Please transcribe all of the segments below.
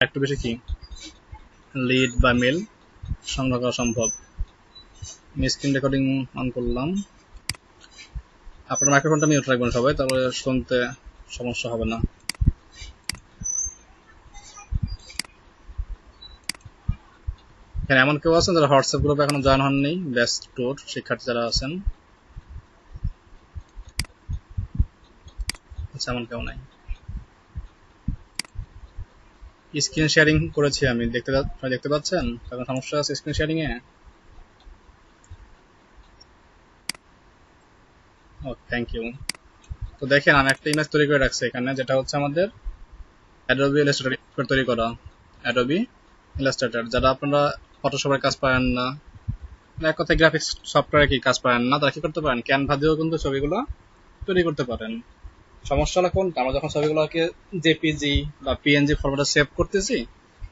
একটু বেশি কি লিড বা মেল সংগ্রহ করা সম্ভব। আমি স্ক্রিন রেকর্ডিং অন করলাম। আপনার মাইক্রোফোনটা মিউট রাখবেন সবাই, তাহলে শুনতে সমস্যা হবে না। এখানে এমন কেউ আছেন যারা হোয়াটসঅ্যাপ গ্রুপে এখনো জয়েন হননি? বেস্ট ট্যুর শিক্ষার্থী যারা আছেন, আচ্ছা এমন কেউ নাই। স্ক্রিন শেয়ারিং করেছি আমি, দেখতে পাচ্ছেন? কারণ সমস্যা আছে স্ক্রিন শেয়ারিং এ? Oh thank you. তো দেখেন আমি একটা ইমেজ তৈরি করে রাখছি এখানে, যেটা হচ্ছে আমাদের অ্যাডোবি ইলাস্ট্রেটর তৈরি করা। অ্যাডোবি ইলাস্ট্রেটর, যারা আপনারা ফটোশপের কাজ পারেন না, এক কথায় গ্রাফিক্স সফটওয়্যারে কি কাজ পারেন না, তারা কি করতে পারেন, ক্যানভা দিয়েও কিন্তু ছবিগুলো তৈরি করতে পারেন। সমস্যা হলো কোনটা, আমরা যখন ছবিগুলোকে জেপিজি বা পিএনজি ফরম্যাটে সেভ করতেছি,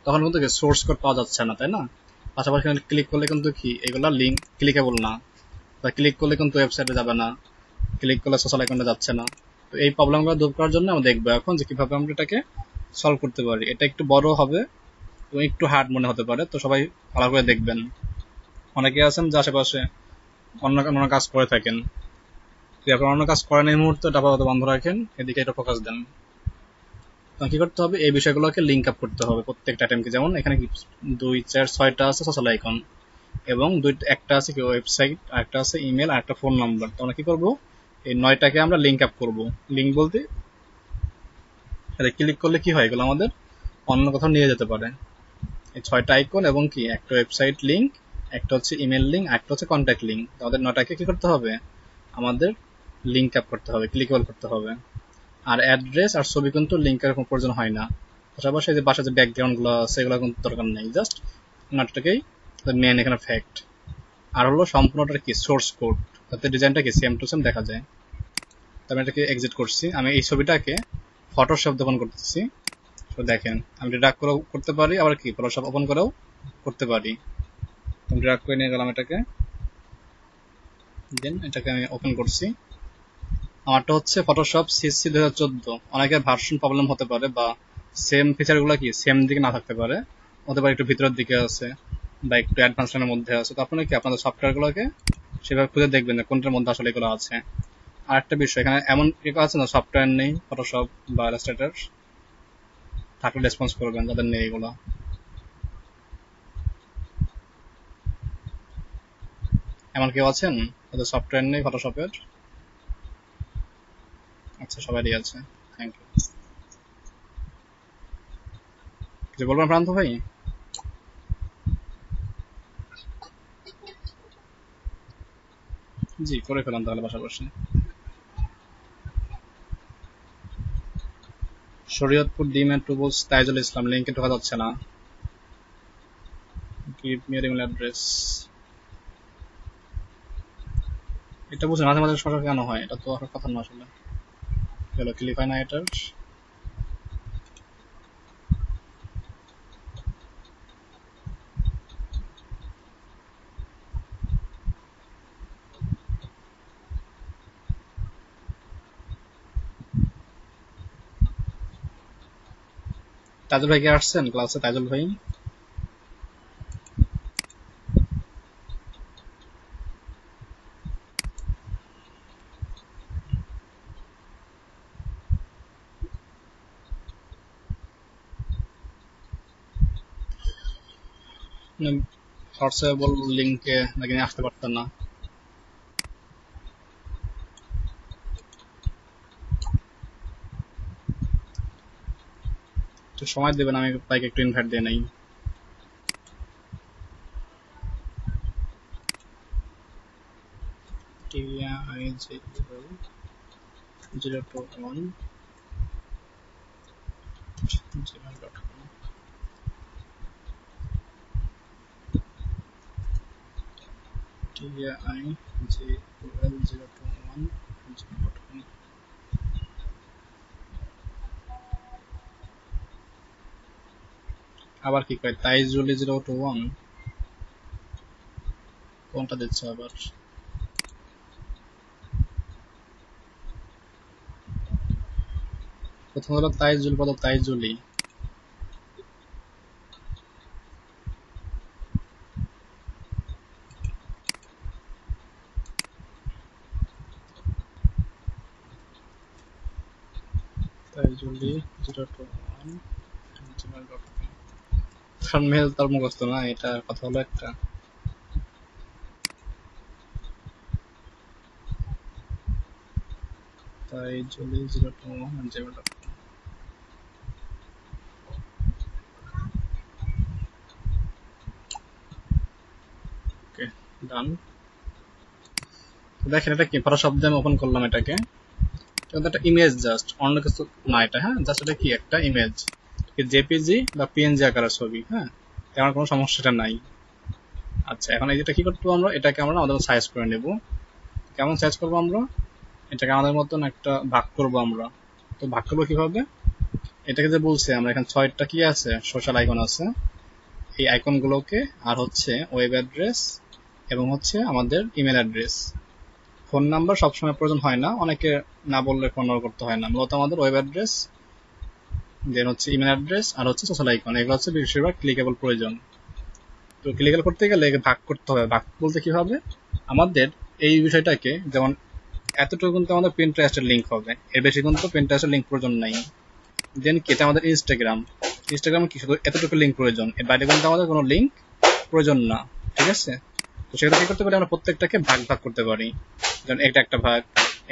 তখন কিন্তু সোর্স কোড পাওয়া যাচ্ছে না, তাই না? পাশাপাশি ক্লিক করলে কিন্তু কি এগুলা লিঙ্ক ক্লিকেবল না, বা ক্লিক করলে কিন্তু ওয়েবসাইটে যাবে না, ক্লিক করলে সোশ্যাল আইকনে যাচ্ছে না। তো এই প্রবলেমগুলো দূর করার জন্য আমরা দেখবো এখন যে কিভাবে আমরা এটাকে সলভ করতে পারি। এটা একটু বড় হবে এবং একটু হার্ড মনে হতে পারে, তো সবাই ভালো করে দেখবেন। অনেকে আছেন যে আশেপাশে অন্য অন্য কাজ করে থাকেন, যদি আপনার অন্য কাজ করেন এই মুহূর্তে আপাতত বন্ধ রাখেন, এদিকে এটা ফোকাস দেন। কি করতে হবে, এই বিষয়গুলোকে লিঙ্ক আপ করতে হবে প্রত্যেকটা আইটেমকে। যেমন এখানে কি 2 4 6টা আছে সোশ্যাল আইকন, এবং একটা আছে কি ওয়েবসাইট, আরেকটা আছে ইমেল, আর একটা ফোন নাম্বার। তো আমরা কি করব, এই 9টাকে আমরা লিঙ্ক আপ করব। লিঙ্ক বলতে ক্লিক করলে কি হয়, এগুলো আমাদের অন্য কোথাও নিয়ে যেতে পারে। এই 6টা আইকন এবং কি একটা ওয়েবসাইট লিঙ্ক, একটা হচ্ছে ইমেল লিঙ্ক, একটা হচ্ছে কন্ট্যাক্ট লিঙ্ক। আমাদের 9টাকে কি করতে হবে, আমাদের লিঙ্ক আপ করতে হবে, ক্লিকেবল করতে হবে। আর অ্যাড্রেস আর ছবি কিন্তু লিঙ্কের কোনো প্রয়োজন হয় না। পাশাপাশি যে বাসায় যে ব্যাকগ্রাউন্ডগুলো আছে সেগুলো কিন্তু দরকার নেই, জাস্ট নাটটাকেই মেন এখানে ফ্যাক্ট। আর হলো সম্পূর্ণটার কি সোর্স কোড, যাতে ডিজাইনটা কি সেম টু সেম দেখা যায়। তো আমি এটাকে এক্সিট করছি, আমি এই ছবিটাকে ফটোশপ ওপেন করতেছি। তো দেখেন আমি ড্র্যাগ করেও করতে পারি, আবার কি ফটোশপ ওপেন করেও করতে পারি। আমি ড্র্যাগ করে নিয়ে গেলাম এটাকে, দেন এটাকে আমি ওপেন করছি। আমারটা হচ্ছে ফটোশপ সিসি 2014। অনেকের ভার্সন প্রবলেম হতে পারে, বা সেম ফিচারগুলো কি সেম দিকে না থাকতে পারে, হতে পারে একটু ভিতরের দিকে আছে বা একটু অ্যাডভান্স লাইনের মধ্যে আছে। তো আপনারা কি আপনাদের সফটওয়্যারগুলোকে সেভাবে খুঁজে দেখবেন যে কোনটার মধ্যে আসলে এগুলো আছে। আর একটা বিষয়, এখানে এমন কেউ আছে না সফটওয়্যার নেই ফটোশপ বা ইলাস্ট্রেটর, থাকলে রেসপন্স করবেন যাদের নেই এগুলো। এমন কেউ আছেন যাদের সফটওয়্যার নেই ফটোশপের? আচ্ছা সবারই আছে, থ্যাংক ইউ। কিছু বলবেন প্রান্ত ভাই? জি করে ফেলাম তাহলে পাশাপাশি। শরীয়তপুর ডিম্যাট টু বলস তাইজুল ইসলাম, লিঙ্কে ঢোকা যাচ্ছে না। গিভ মি ইমেল অ্যাড্রেস, এটা বুঝে মাঝে মাঝে সমস্যা কেন হয়, এটা তো আর কথা না আসলে। চলো ক্লিক হয় না এটার। তাইজুল ভাই কি আসছেন ক্লাসে? তাইজুল ভাই হোয়াটসঅ্যাপে বল লিঙ্কে নাকি আসতে পারতেন না। একটু সময় দেবেন, আমি ভাইকে একটু ইনভাইট দিয়ে নেই। TIJ021@gmail.com। TIJ021@gmail.com। আবার কি কয় তাইজুলি 021, কোনটা দিচ্ছে আবার? প্রথম হলো তাইজুল, পদ তাইজুলি। juli021@gmail.com। তার মেল তার মুখস্থ না, এটা কথা হলো একটা। তাই juli021@gmail.com। ওকে, ডান। দেখেন এটা কি পড়া শব্দে আমি ওপেন করলাম এটাকে, এটা একটা ইমেজ, জাস্ট অন্য কিছু না এটা। হ্যাঁ, জাস্ট এটা কি একটা ইমেজ, জেপিজি বা পিএনজি আকারের ছবি। হ্যাঁ, তেমন কোনো সমস্যাটা নাই। আচ্ছা, এখন এই যেটা কি করতে হবে, আমরা এটাকে আমরা আমাদের সাইজ করে নেব। কেমন সাইজ করবো আমরা, এটাকে আমাদের মতন একটা ভাগ করব আমরা। তো ভাগ করবো কিভাবে, এটাকে যে বলছে আমরা এখানে 6টা কি আছে সোশ্যাল আইকন আছে, এই আইকনগুলোকে আর হচ্ছে ওয়েব অ্যাড্রেস এবং হচ্ছে আমাদের ইমেল অ্যাড্রেস। ফোন নাম্বার সবসময় প্রয়োজন হয় না, অনেকে না বললে ফোন নাম্বার করতে হয় না। মূলত আমাদের ওয়েব অ্যাড্রেস, দেন হচ্ছে ইমেল অ্যাড্রেস আর হচ্ছে সোশ্যাল আইকন, এগুলো হচ্ছে বেশিরভাগ ক্লিকেবল প্রয়োজন। তো ক্লিকেবল করতে গেলে ভাগ করতে হবে। ভাগ বলতে কি হবে, আমাদের এই বিষয়টাকে যেমন এতটুকু কিন্তু আমাদের পিন্টারেস্টের লিঙ্ক হবে, এর বেশি কিন্তু পিন্টারেস্টের লিঙ্ক প্রয়োজন নাই। দেন কি, এটা আমাদের ইনস্টাগ্রাম কি শুধু এতটুকু লিঙ্ক প্রয়োজন, এর বাইরে কিন্তু আমাদের কোনো লিঙ্ক প্রয়োজন না। ঠিক আছে, তো সেটা কি করতে পারি, আমরা প্রত্যেকটাকে ভাগ ভাগ করতে পারি। যেমন এটা একটা ভাগ,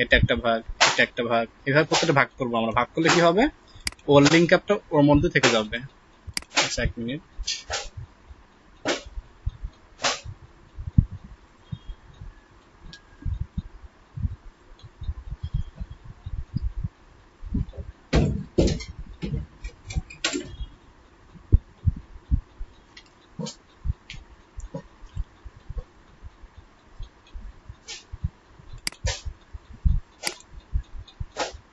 এটা একটা ভাগ, এটা একটা ভাগ, এভাবে প্রত্যেকটা ভাগ করবো আমরা। ভাগ করলে কি হবে, ওর লিঙ্ক আপটা ওর মধ্যে থেকে যাবে। আচ্ছা, 1 মিনিট।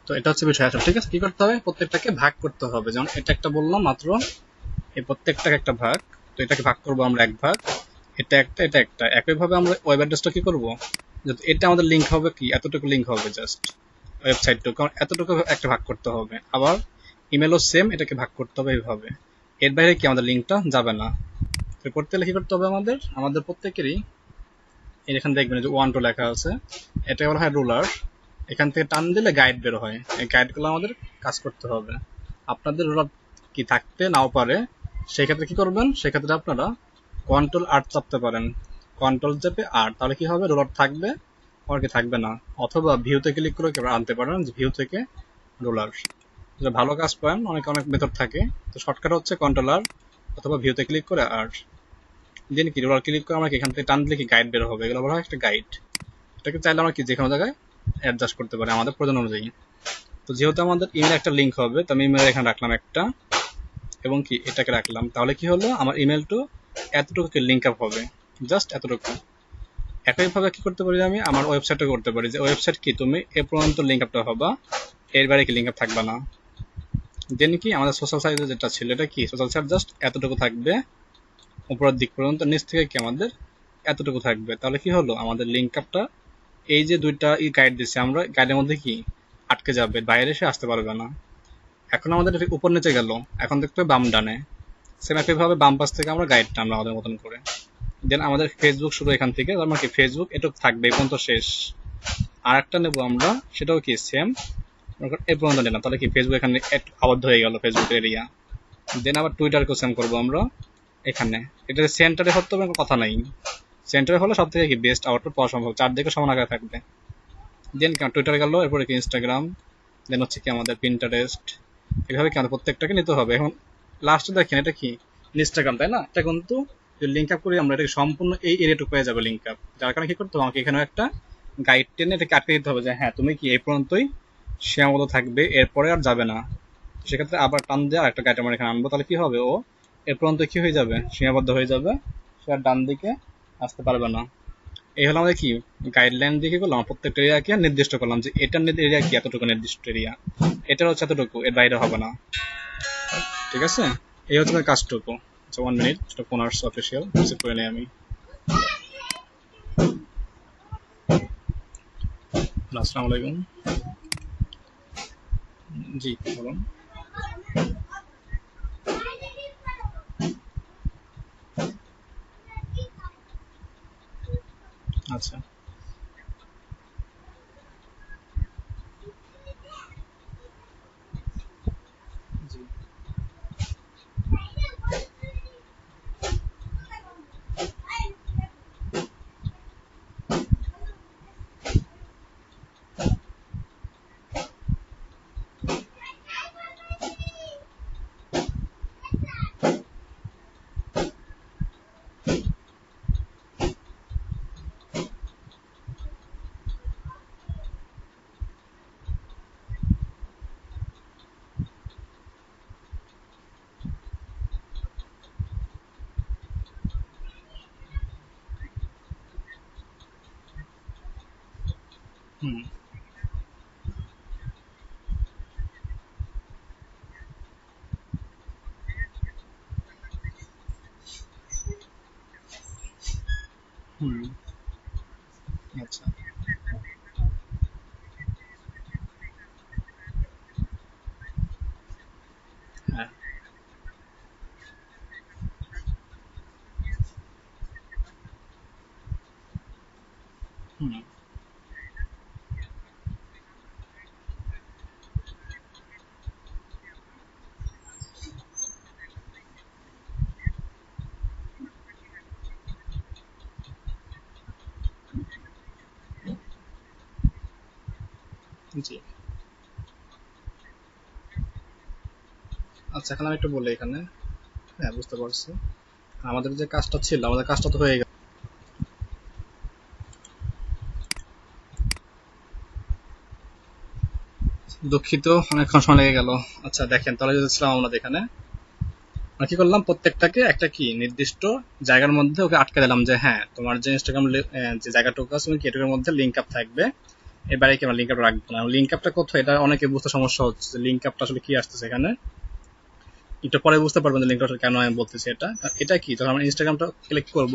তো এটা হচ্ছে বিষয় আসলে। ঠিক আছে, কি করতে হবে, প্রত্যেকটাকে ভাগ করতে হবে। যেমন এটা একটা বললাম মাত্র, এই প্রত্যেকটাকে একটা ভাগ। তো এটাকে ভাগ করবো আমরা এক ভাগ, এটা একটা, এটা একটা। একইভাবে আমরা ওয়েব অ্যাড্রেসটা কি করবো, এটা আমাদের লিঙ্ক হবে কি এতটুকু লিঙ্ক হবে জাস্ট ওয়েবসাইটটুকু, কারণ এতটুকু একটা ভাগ করতে হবে। আবার ইমেলও সেম, এটাকে ভাগ করতে হবে এইভাবে। এর বাইরে কি আমাদের লিঙ্কটা যাবে না। তো করতে হলে কি করতে হবে, আমাদের প্রত্যেকেরই এখানে দেখবেন যে 1 2 লেখা আছে, এটা বলা হয় রুলার। এখান থেকে টান দিলে গাইড বের হয়, এই গাইডগুলো আমাদের কাজ করতে হবে। আপনাদের রুলার কি থাকতে নাও পারে, সেক্ষেত্রে কি করবেন, সেক্ষেত্রে আপনারা কন্ট্রোল 8 চাপতে পারেন। কন্ট্রোল চেপে 8, তাহলে কি হবে, রুলার থাকবে আর কি থাকবে না। অথবা ভিউতে ক্লিক করে আনতে পারেন, ভিউ থেকে রুলার। যেটা ভালো কাজ পান, অনেক অনেক মেথড থাকে। তো শর্টকাট হচ্ছে কন্ট্রোল অথবা ভিউতে ক্লিক করে দেন কি রুলার ক্লিক করে আমরা এখান থেকে টান দিলে কি গাইড বের হবে, এগুলো বলা হয় একটা গাইড। এটাকে চাইলে আমরা কি যে কোনো জায়গায় অ্যাডজাস্ট করতে পারি আমাদের প্রয়োজন অনুযায়ী। তো যেহেতু আমাদের ইমেল একটা লিঙ্ক হবে, তো আমি ইমেল এখানে রাখলাম একটা, এবং কি এটাকে রাখলাম। তাহলে কি হলো, আমার ইমেলটা এতটুকু লিঙ্ক আপ হবে, জাস্ট এতটুকু। একইভাবে কি করতে পারি, আমি আমার ওয়েবসাইটটা করতে পারি যে ওয়েবসাইট কি তুমি এ পর্যন্ত লিঙ্ক আপটা হবা, এর বাইরে কি লিঙ্ক আপ থাকবে না। দেন কি আমাদের সোশ্যাল সাইটে যেটা ছিল, এটা কি সোশ্যাল সাইট জাস্ট এতটুকু থাকবে উপরের দিক পর্যন্ত, নিচ থেকে কি আমাদের এতটুকু থাকবে। তাহলে কি হলো, আমাদের লিঙ্ক আপটা এই যে দুইটা গাইড দিচ্ছি আমরা, গাইডের মধ্যে কি আটকে যাবে, বাইরে এসে আসতে পারবে না। এখন আমাদের উপর নিচে গেল, এখন দেখতে হবে বাম ডানে। সেম একইভাবে বাম পাশ থেকে আমরা গাইড টানবো আমাদের মতন করে। দেন আমাদের ফেসবুক শুরু এখান থেকে, আমার কি ফেসবুক এটুকু থাকবে এই পর্যন্ত শেষ। আর একটা নেবো আমরা, সেটাও কি সেম এই পর্যন্ত নিলাম, তাহলে কি ফেসবুক এখানে আবদ্ধ হয়ে গেল, ফেসবুক এরিয়া। দেন আবার টুইটারকেও সেম করবো আমরা এখানে। এটা সেন্টারে হতে হবে কথা নাই, সেন্টারে হলে সব থেকে কি বেস্ট আউটপুট পাওয়া সম্ভব, চারদিকে সমান আকারে থাকবে। দেন কি টুইটার গেল, এরপরে কি ইনস্টাগ্রাম, দেন হচ্ছে কি আমাদের পিন্টারেস্ট। এভাবে কি আমাদের প্রত্যেকটাকে নিতে হবে। এখন লাস্টে দেখেন এটা কি ইনস্টাগ্রাম, তাই না, এটা কিন্তু লিঙ্ক আপ করি আমরা, এটাকে সম্পূর্ণ এই এরিয়াটুকু পেয়ে যাবে লিঙ্ক আপ। যার কারণে কি করতে হবে, আমাকে এখানে একটা গাইড টেনে এটাকে আটকে দিতে হবে যে হ্যাঁ তুমি কি এই পর্যন্তই সীমাবদ্ধ থাকবে, এরপরে আর যাবে না। সেক্ষেত্রে আবার টান দিয়ে আর একটা গাইড আমরা এখানে আনবো, তাহলে কি হবে, ও এর পর্যন্ত কি হয়ে যাবে, সীমাবদ্ধ হয়ে যাবে, সে আর ডান দিকে আসতে পারবে না। এই হলো আমাদের কি গাইডলাইন দিয়ে কি করলাম, প্রত্যেকটা এরিয়াকে নির্দিষ্ট করলাম যে এটার এরিয়া কি এতটুকু নির্দিষ্ট এরিয়া, এটার হচ্ছে এতটুকু, এর বাইরে হবে না। ঠিক আছে, এই হচ্ছে কাজটুকু। আচ্ছা, 1 মিনিট, ফোন আসছে অফিসিয়াল, রিসিভ করে নেই আমি। আসসালামু আলাইকুম। জি বলুন। আচ্ছা, হুম হুম আচ্ছা হ্যাঁ হুম জি আচ্ছা এখন আমি একটু বলি এখানে। হ্যাঁ বুঝতে পারছি। আমাদের যে কাজটা ছিল, আমাদের কাজটা তো হয়ে গেল। দুঃখিত, অনেকক্ষণ সময় লেগে গেল। আচ্ছা দেখেন, তাহলে যদি ছিলাম আমাদের এখানে আমরা কি করলাম, প্রত্যেকটাকে একটা কি নির্দিষ্ট জায়গার মধ্যে ওকে আটকে দিলাম যে হ্যাঁ তোমার যে ইনস্টাগ্রাম যে জায়গাটুকু আছে তুমি কি এটুকুর মধ্যে লিঙ্ক আপ থাকবে, এবারে কি আমরা লিঙ্ক আপ রাখবো না। লিঙ্ক আপটা কোথায়, এটা অনেকে বুঝতে সমস্যা হচ্ছে যে লিঙ্ক আপটা আসলে কি আসতেছে এখানে। একটু পরে বুঝতে পারবেন যে লিঙ্কটা কেন আমি বলতেছি। এটা এটা কি, যখন আমরা ইনস্টাগ্রামটা ক্লিক করব,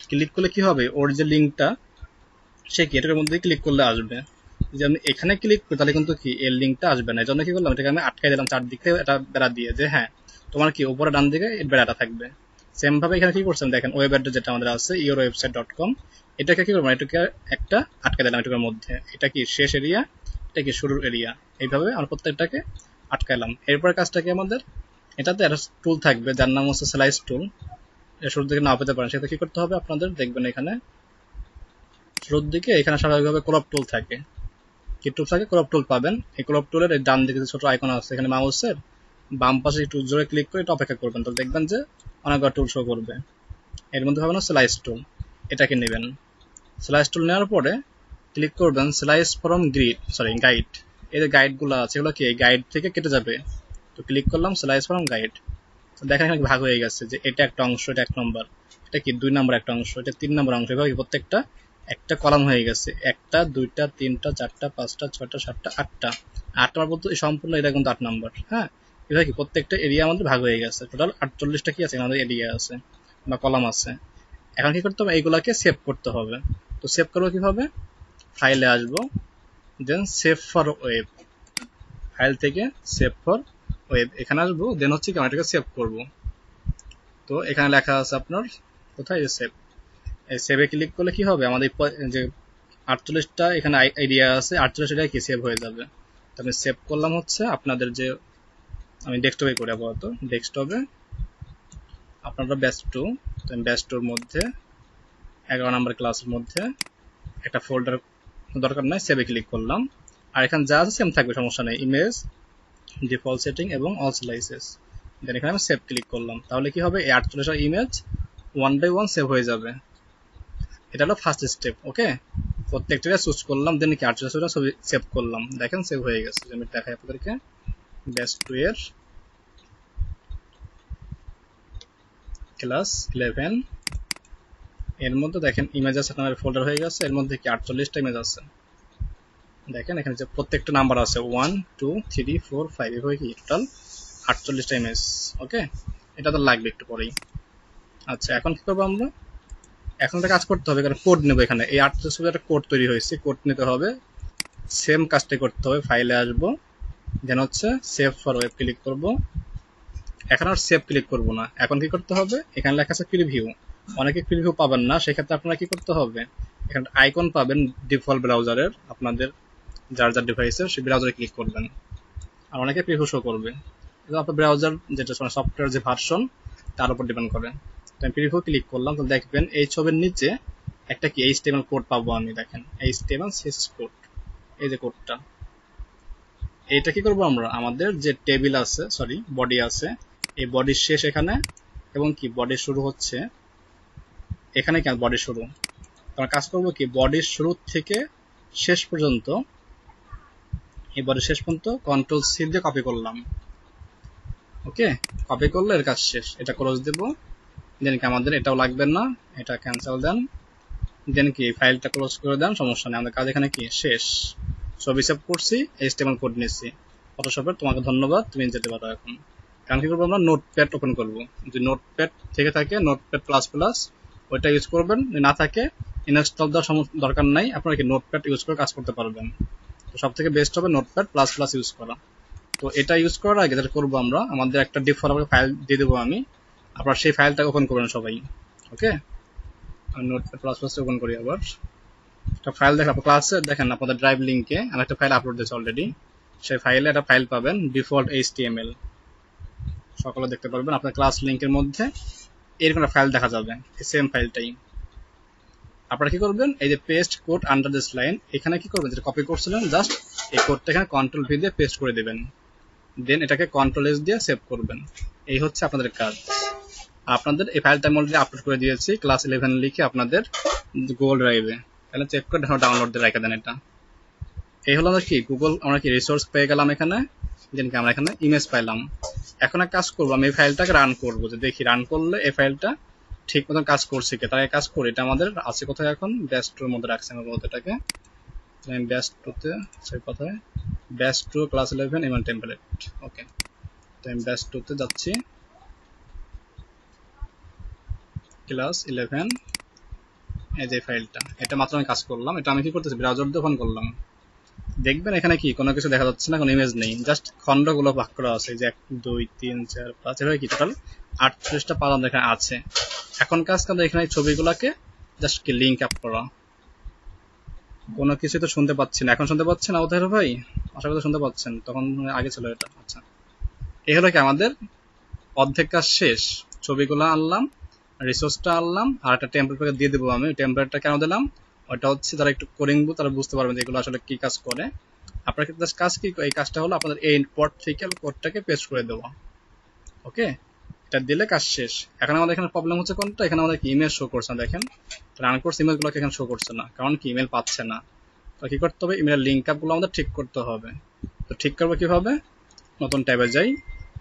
ক্লিক করলে কি হবে, ওর যে লিঙ্কটা সে কি এটার মধ্যে ক্লিক করলে আসবে। যদি আমি এখানে ক্লিক করি তাহলে কিন্তু কি এর লিঙ্কটা আসবে না। এই জন্য কি করলাম, এটাকে আমি আটকাই দিলাম চারদিক থেকে এটা বেড়া দিয়ে, যে হ্যাঁ তোমার কি উপরে ডান দিকে এর বেড়াটা থাকবে। সেম ভাবে এখানে কি করছেন দেখেন, ওয়েব অ্যাড্রেস যেটা আমাদের আছে yourwebsite.com, এটাকে কি করবো, এটাকে একটা আটকে দিলাম এটুকুর মধ্যে। এটা কি শেষ এরিয়া, এটা কি শুরুর এরিয়া, এইভাবে আমরা প্রত্যেকটাকে আটকাইলাম। এরপরে কাজটা কি আমাদের, এটাতে একটা টুল থাকবে যার নাম হচ্ছে স্লাইস টুল। শুরুর দিকে না পেতে পারেন, সেটা কি করতে হবে আপনাদের, দেখবেন এখানে শুরুর দিকে এখানে স্বাভাবিকভাবে ক্রপ টুল থাকে। কি টুল থাকে, ক্রপ টুল পাবেন। এই ক্রপ টুলের এই ডান দিকে যে ছোট আইকন আছে এখানে মাউসের বাম পাশে একটু জোরে ক্লিক করে এটা অপেক্ষা করবেন, তাহলে দেখবেন যে অনেকবার টুল শো করবে। এর মধ্যে পাবেন স্লাইস টুল, এটাকে নেবেন। স্লাইস টুল নেওয়ার পরে ক্লিক করবেন স্লাইস ফ্রম গাইড। এই যে গাইড গুলো আছে এগুলো কি গাইড থেকে কেটে যাবে। তো ক্লিক করলাম স্লাইস ফ্রম গাইড। দেখেন এখানে ভাগ হয়ে গেছে যে এটা একটা অংশ, এটা 1 নম্বর, এটা কি 2 নম্বর একটা অংশ, এটা 3 নম্বর অংশ, এভাবে প্রত্যেকটা একটা কলাম হয়ে গেছে। একটা, দুইটা, তিনটা, চারটা, পাঁচটা, ছয়টা, সাতটা, আটটা। 8 নম্বর বলতে সম্পূর্ণ এটা কিন্তু 8 নম্বর। হ্যাঁ, এভাবে কি প্রত্যেকটা এরিয়া আমাদের ভাগ হয়ে গেছে। টোটাল 48টা কি আছে আমাদের এরিয়া আছে বা কলাম আছে। এখন কি করতে হবে, এইগুলাকে সেভ করতে হবে। তো সেভ করবো কিভাবে, ফাইলে আসবো, দেন সেভ ফর ওয়েব, ফাইল থেকে সেভ ফর ওয়েব এখানে আসবো, দেন হচ্ছে কি আমরা এটাকে সেভ করবো। তো এখানে লেখা আছে আপনার কোথায়, সেভ। এই সেভে ক্লিক করলে কি হবে, আমাদের যে 48টা এখানে এরিয়া আছে, 48টা কি সেভ হয়ে যাবে। তো আমি সেভ করলাম হচ্ছে আপনাদের যে, আমি ডেস্কটপে করি আপাতত। ডেস্কটপে আপনারা ব্যাচ টু, ব্যাচ টুর মধ্যে 11 নম্বর ক্লাসের মধ্যে একটা ফোল্ডার দরকার নাই, সেভে ক্লিক করলাম। আর এখানে যা আছে সেম থাকবে, সমস্যা নেই, ইমেজ, ডিফল্ট সেটিং এবং অল স্লাইসেস। দেন এখানে আমি সেভ ক্লিক করলাম, তাহলে কি হবে, এই 48টা ইমেজ 1 বাই 1 সেভ হয়ে যাবে। এটা হলো ফার্স্ট স্টেপ। ওকে, প্রত্যেকটা চুজ করলাম, দেন কি 48টা ছবি সেভ করলাম, দেখেন সেভ হয়ে গেছে। আমি দেখাই আপনাদেরকে, ব্যাচ 2 এর ক্লাস 11 এর মধ্যে দেখেন ইমেজ আছে, আপনার ফোল্ডার হয়ে গেছে, এর মধ্যে কি 48টা ইমেজ আছে। দেখেন এখানে যে প্রত্যেকটা নাম্বার আছে 1 2 3 4 5, এভাবে কি টোটাল 48টা ইমেজ। ওকে, এটা তো লাগবে একটু পরেই। আচ্ছা এখন কি করবো আমরা, এখন একটা কাজ করতে হবে, কারণ কোড নেবো এখানে। এই 48 ছবি একটা কোড তৈরি হয়েছে, কোড নিতে হবে। সেম কাজটাই করতে হবে, ফাইলে আসবো, দেন হচ্ছে সেভ ফর ওয়েব ক্লিক করব। এখন আর সেভ ক্লিক করব না, এখন কি করতে হবে, এখানে লেখা আছে প্রিভিউ। অনেকে প্রিভিউ পাবেন না, সেক্ষেত্রে আপনারা কি করতে হবে, এখানে আইকন পাবেন ডিফল্ট ব্রাউজারের, আপনাদের যার যার ডিভাইসের সেই ব্রাউজারে ক্লিক করবেন। আর অনেকে প্রিভিউ শো করবে, আপনার ব্রাউজার যেটা সফটওয়্যার যে ভার্সন তার উপর ডিপেন্ড করে। তো আমি প্রিভিউ ক্লিক করলাম, তো দেখবেন এই ছবির নিচে একটা কি এইচটিএমএল কোড পাবো আমি। দেখেন এইচটিএমএল সিএসএস কোড, এই যে কোডটা, এটা কি করব আমরা, আমাদের যে টেবিল আছে, সরি বডি আছে, এই বডির শেষ এখানে, এবং কি বডির শুরু হচ্ছে এখানে। কেন বডির শুরু? আমরা কাজ করব কি বডির শুরু থেকে শেষ পর্যন্ত, এই বডির শেষ পর্যন্ত কন্ট্রোল সি দিয়ে কপি করলাম। ওকে, কপি করলে এর কাজ শেষ। এটা ক্লোজ দেব, দেন কি আমাদের এটাও লাগবে না, এটা ক্যান্সেল দেন, দেন কি ফাইলটা ক্লোজ করে দেন, সমস্যা নেই, আমাদের কাজ এখানে কি শেষ। ছবি সেভ করছি, HTML কোড নিচ্ছি ফটোশপের। তোমাকে ধন্যবাদ, তুমি যেতে পারো এখন। কারণ কি করবো আমরা নোটপ্যাড ওপেন করব। যদি নোটপ্যাড থেকে থাকে নোটপ্যাড প্লাস প্লাস ওইটা ইউজ করবেন, না থাকে ইনস্টল দেওয়ার দরকার নাই, আপনারা কি নোটপ্যাড ইউজ করে কাজ করতে পারবেন। তো সব থেকে বেস্ট হবে নোটপ্যাড প্লাস প্লাস ইউজ করা। তো এটা ইউজ করার আগে যেটা করবো আমরা, আমাদের একটা ডিপ ফরম্যাটে ফাইল দিয়ে দেবো আমি, আপনারা সেই ফাইলটা ওপেন করবেন সবাই। ওকে, আমি নোটপ্যাড প্লাস প্লাস ওপেন করি আবার। একটা ফাইল দেখেন আপনার ক্লাসে, দেখেন আপনাদের ড্রাইভ লিঙ্কে আমি একটা ফাইল আপলোড দিয়েছি অলরেডি। সেই ফাইলে একটা ফাইল পাবেন ডিফল্ট HTML, সকলে দেখতে পারবেন আপনার ক্লাস লিঙ্কের মধ্যে এরকম একটা ফাইল দেখা যাবে, সেম ফাইলটাই। আপনারা কি করবেন, এই যে paste code under this line, এখানে কি করবেন, যেটা কপি করছিলেন জাস্ট এই কোডটা এখানে কন্ট্রোল ভি দিয়ে পেস্ট করে দেবেন, দেন এটাকে কন্ট্রোল এস দিয়ে সেভ করবেন। এই হচ্ছে আপনাদের কাজ। আপনাদের এই ফাইলটা আমি অলরেডি আপলোড করে দিয়েছি ক্লাস 11 লিখে আপনাদের গুগল ড্রাইভে, তাহলে চেক করে ডাউনলোড দিয়ে রেখে দেন। এটা এই হলো কি গুগল, আমরা কি রিসোর্স পেয়ে গেলাম এখানে, দেন কি আমরা এখানে ইমেজ পাইলাম। এখন এক কাজ করবো, আমি এই ফাইলটাকে রান করবো, যে দেখি রান করলে এই ফাইলটা ঠিক মতন কাজ করছে কি। তাই কাজ করি, এটা আমাদের আছে কোথায় এখন, ব্যাস্টোর মধ্যে রাখছি আমার মধ্যে। এটাকে আমি ব্যাস্টোতে, সেই কথায় ব্যাস্টো ক্লাস 11 ইমেল টেমপ্লেট। ওকে, তো আমি ব্যাস্টোতে যাচ্ছি, ক্লাস 11 এই যে ফাইলটা, এটা মাত্র আমি কাজ করলাম। এটা আমি কি করতেছি, ব্রাউজার দিয়ে ওপেন করলাম। দেখবেন এখানে কি কোনো কিছু দেখা যাচ্ছে না, কোনো ইমেজ নেই, জাস্ট খণ্ডগুলো ভাগ করা আছে, যে 1 2 3 4 5 এভাবে কি টোটাল 48টা পালন এখানে আছে। এখন কাজ করলে এখানে ছবিগুলোকে জাস্ট কি লিঙ্ক আপ করা। কোনো কিছু তো শুনতে পাচ্ছি না, এখন শুনতে পাচ্ছেন আওতার ভাই? আশা করি শুনতে পাচ্ছেন, তখন আগে ছিল এটা। আচ্ছা, এই হলো কি আমাদের অর্ধেক কাজ শেষ। ছবিগুলো আনলাম, রিসোর্সটা আনলাম, আর একটা টেমপ্লেট দিয়ে দেবো আমি। টেমপ্লেটটা কেন দিলাম, ওটা হচ্ছে যারা একটু কোডিং তারা বুঝতে পারবেন যে এগুলো আসলে কি কাজ করে। আপনার কাজ কি, এই কাজটা হলো আপনাদের এই পোর্ট থেকে কোডটাকে পেস্ট করে দেওয়া। ওকে, এটা দিলে কাজ শেষ। এখন আমাদের এখানে প্রবলেম হচ্ছে কোনটা, এখানে আমাদের কি ইমেজ শো করছে না, দেখেন রান কোর্স ইমেজগুলোকে এখানে শো করছে না, কারণ কি ইমেল পাচ্ছে না। তো কি করতে হবে, ইমেলের লিঙ্ক আপগুলো আমাদের ঠিক করতে হবে। তো ঠিক করবো কিভাবে, নতুন ট্যাবে যাই,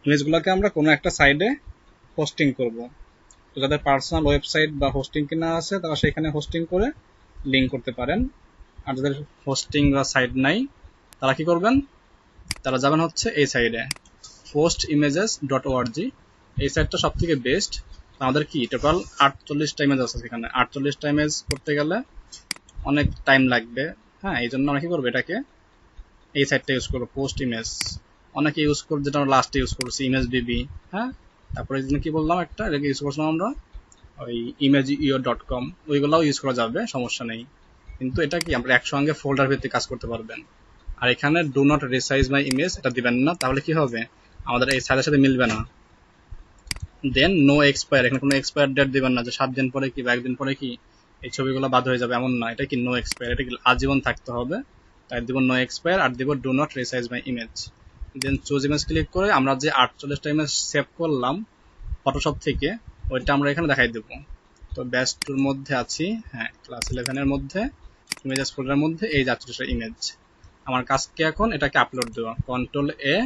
ইমেজগুলোকে আমরা কোনো একটা সাইডে হোস্টিং করব। তো যাদের পার্সোনাল ওয়েবসাইট বা হোস্টিং কিনা আছে তারা সেখানে হোস্টিং করে লিঙ্ক করতে পারেন। আর যাদের হোস্টিং বা সাইট নাই তারা কি করবেন, তারা যাবেন হচ্ছে এই সাইডে hostimages.org। এই সাইটটা সব থেকে বেস্ট। আমাদের কি টোটাল 48টা ইমেজ আছে সেখানে। 48টা ইমেজ করতে গেলে অনেক টাইম লাগবে। হ্যাঁ, এই জন্য আমরা কি করবো, এটাকে এই সাইটটা ইউজ করবো, পোস্ট ইমেজ। অনেকে ইউজ করবো, যেটা আমরা লাস্টে ইউজ করছি ইমেজ বিবি। হ্যাঁ, তারপরে কি বললাম, একটা এটাকে ইউজ করছিলাম আমরা ওই imageo.com, ওইগুলাও ইউজ করা যাবে, সমস্যা নেই। কিন্তু এটা কি আমরা একসঙ্গে ফোল্ডার ভিত্তিক কাজ করতে পারবেন। আর এখানে do not resize my image এটা দিবেন না, তাহলে কি হবে, আমাদের এই সাইজের সাথে মিলবে না। দেন নো এক্সপায়ার, এখানে কোনো এক্সপায়ার ডেট দিবেন না, যে 7 দিন পরে কি বা 1 দিন পরে কি এই ছবিগুলো বাদ হয়ে যাবে, এমন না। এটা কি নো এক্সপায়ার, এটা কি আজীবন থাকতে হবে। তাই দিব নো এক্সপায়ার, আর দিব do not resize my image. Then choose image click করে আমরা যে 48টা ইমেজ সেভ করলাম ফটোশপ থেকে, ওইটা আমরা এখানে দেখাই দেবো। তো ব্যাস্টোর মধ্যে আছি, হ্যাঁ ক্লাস 11 এর মধ্যে ইমেজেস ফোল্ডারের মধ্যে এই 48টা ইমেজ। আমার কাজকে এখন এটাকে আপলোড দেওয়া, কন্ট্রোল এ,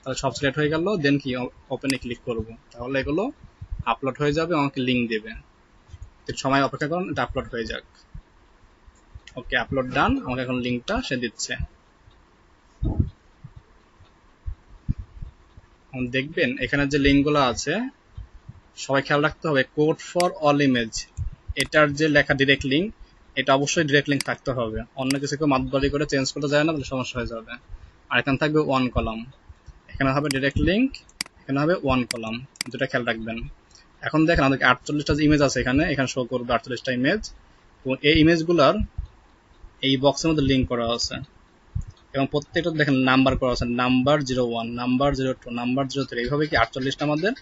তাহলে সব সিলেক্ট হয়ে গেল। দেন কি ওপেনে ক্লিক করব, তাহলে এগুলো আপলোড হয়ে যাবে, আমাকে লিঙ্ক দেবে। সময় অপেক্ষা করুন, এটা আপলোড হয়ে যাক। ওকে, আপলোড ডান, আমাকে এখন লিঙ্কটা সে দিচ্ছে। দেখবেন এখানে যে লিঙ্কগুলো আছে সবাই খেয়াল রাখতে হবে, কোড ফর অল ইমেজ, এটার যে লেখা ডিরেক্ট লিঙ্ক, এটা অবশ্যই ডিরেক্ট লিঙ্ক থাকতে হবে। অন্য কিছুকে মাতবাড়ি করে চেঞ্জ করতে যায় না, তাহলে সমস্যা হয়ে যাবে। আর এখানে থাকবে 1 কলাম, এখানে হবে ডিরেক্ট লিঙ্ক, এখানে হবে 1 কলাম, যেটা খেয়াল রাখবেন। এখন দেখেন আমাদের 48টা যে ইমেজ আছে এখানে শো করবে 48টা ইমেজ। তো এই ইমেজগুলোর এই বক্সের মধ্যে লিঙ্ক করা আছে, এবং প্রত্যেকটা দেখেন নাম্বার করা আছে, নাম্বার 01, নাম্বার 02, নাম্বার 03, এইভাবে কি 48টা আমাদের